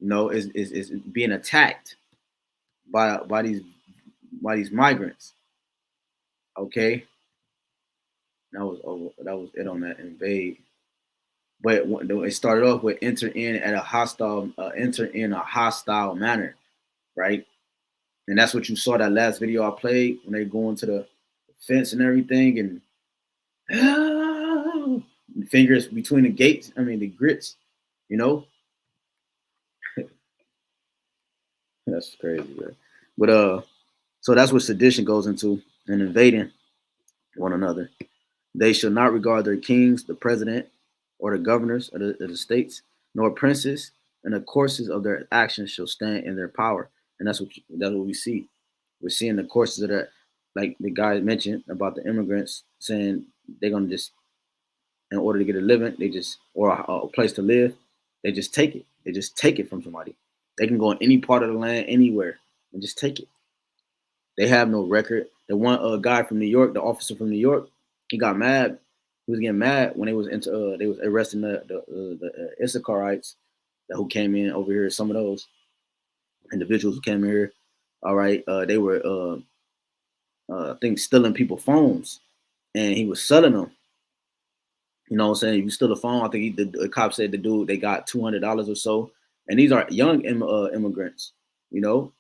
Speaker 1: Is being attacked by these migrants. Okay. That was over. That was it on that invade. But it started off with enter in a hostile manner, right? And that's what you saw that last video I played when they go into the fence and everything, and fingers between the gates. I mean the grits, you know. That's crazy, bro. But so that's what sedition goes into, and invading one another. They shall not regard their kings, the president, or the governors of the states, nor princes, and the courses of their actions shall stand in their power. And that's what we see. We're seeing the courses of that, like the guy mentioned about the immigrants saying they're gonna just, in order to get a living, they just or a place to live, they just take it. They just take it from somebody. They can go in any part of the land, anywhere, and just take it. They have no record. The one guy from New York, the officer from New York, he got mad. He was getting mad when they was arresting the Issacharites who came in over here. Some of those individuals who came here, all right, they were I think stealing people's phones, and he was selling them. You know what I'm saying? If you steal a phone, I think the cop said the dude they got $200 or so, and these are young immigrants. You know,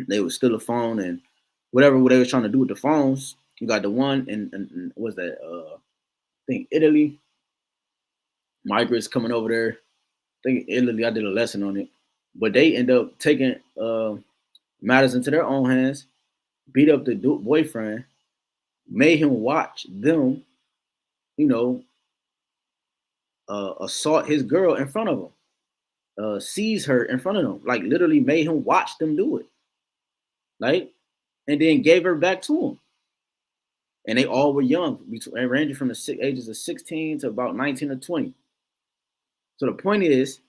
Speaker 1: they would steal a phone and whatever they were trying to do with the phones. You got the one and what's that? I think Italy. Migrants coming over there. I think Italy. I did a lesson on it, but they end up taking matters into their own hands. Beat up the boyfriend, made him watch them. You know, assault his girl in front of him. Seize her in front of them. Like literally made him watch them do it. Right? And then gave her back to him. And they all were young, ranging from the ages of 16 to about 19 or 20. So the point is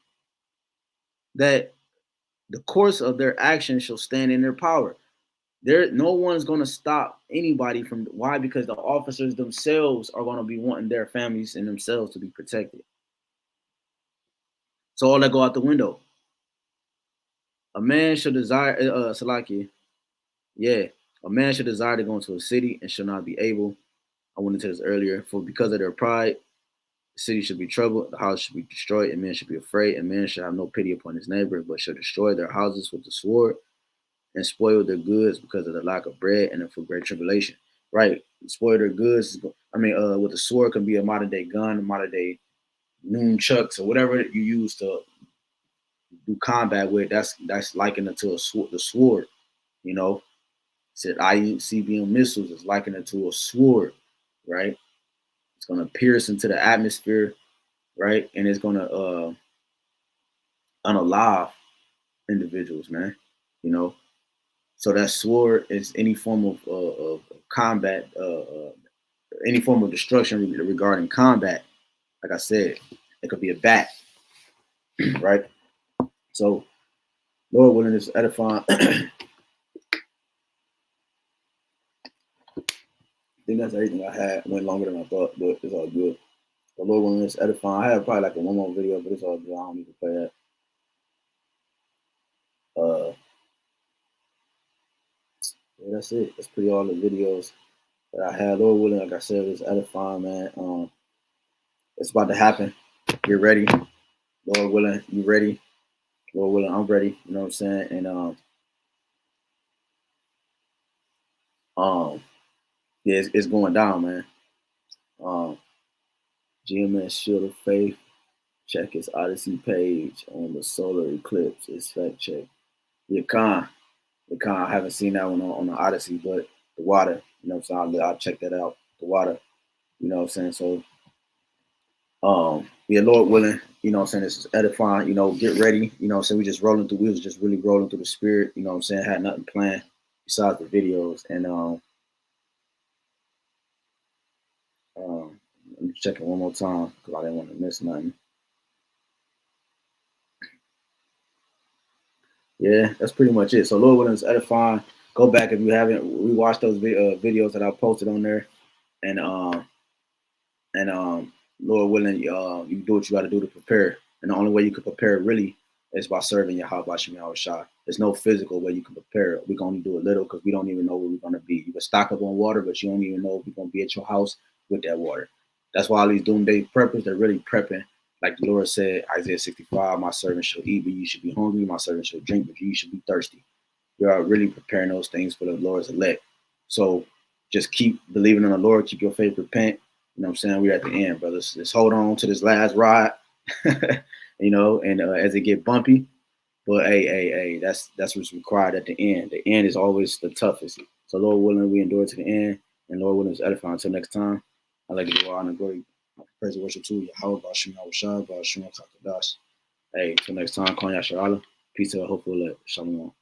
Speaker 1: that the course of their actions shall stand in their power. No one's going to stop anybody from why? Because the officers themselves are going to be wanting their families and themselves to be protected. So all that go out the window. A man shall desire, Salaki, yeah, a man should desire to go into a city and shall not be able. I went into this earlier. For because of their pride, the city should be troubled, the house should be destroyed, and men should be afraid, and man shall have no pity upon his neighbor, but shall destroy their houses with the sword and spoil their goods because of the lack of bread and for great tribulation. Right? Spoil their goods. I mean, with the sword can be a modern day gun, a modern day nunchucks, or whatever you use to do combat with. That's likened to the sword. You know, said ICBM missiles is likened to a sword, right? It's gonna pierce into the atmosphere, right? And it's gonna unalive individuals, man. You know, so that sword is any form of combat, any form of destruction regarding combat. Like I said, it could be a bat, right? So, Lord willing, is edifying. I think that's everything I had. Went longer than I thought, but it's all good. The Lord willing, is edifying. I have probably like a one more video, but it's all good. I don't need to play that. Yeah, that's it. That's pretty all the videos that I had. Lord willing, like I said, it's edifying, man. It's about to happen. Get ready. Lord willing, you ready? Lord willing, I'm ready. You know what I'm saying? And yeah, it's going down, man. GMS Shield of Faith. Check his Odyssey page on the solar eclipse. It's fact check. Yeah, I haven't seen that one on the Odyssey, but the water, you know what I'm saying? I'll check that out. The water, you know what I'm saying? So, yeah, Lord willing, you know what I'm saying? This is edifying, you know, get ready. You know what I'm saying? We was just really rolling through the spirit, you know what I'm saying? Had nothing planned besides the videos. And I'm checking one more time because I didn't want to miss nothing. Yeah, that's pretty much it. So Lord willing, is edifying. Go back if you haven't rewatched those videos that I posted on there, and Lord willing, you do what you got to do to prepare. And the only way you can prepare really is by serving YAHWASHI. There's no physical way you can prepare. We're going to do a little because we don't even know where we're going to be. You can stock up on water, but you don't even know if we're going to be at your house with that water. That's why all these doomsday preppers, they're really prepping. Like the Lord said, Isaiah 65, my servant shall eat, but you should be hungry. My servant shall drink, but you should be thirsty. You are really preparing those things for the Lord's elect. So just keep believing in the Lord. Keep your faith, repent. You know what I'm saying? We're at the end, brothers. Let's hold on to this last ride, you know, and as it get bumpy. But hey, that's what's required at the end. The end is always the toughest. So Lord willing, we endure to the end. And Lord willing, is edifying. Until next time, I'd like to give all honor and glory, praise and worship to Yahawah, BAHASHAM, YAHAWASHI, BAHASHAM, HAQADASH. Hey, until next time, Konya Sharala. Peace to the hopeful elect. Shalom.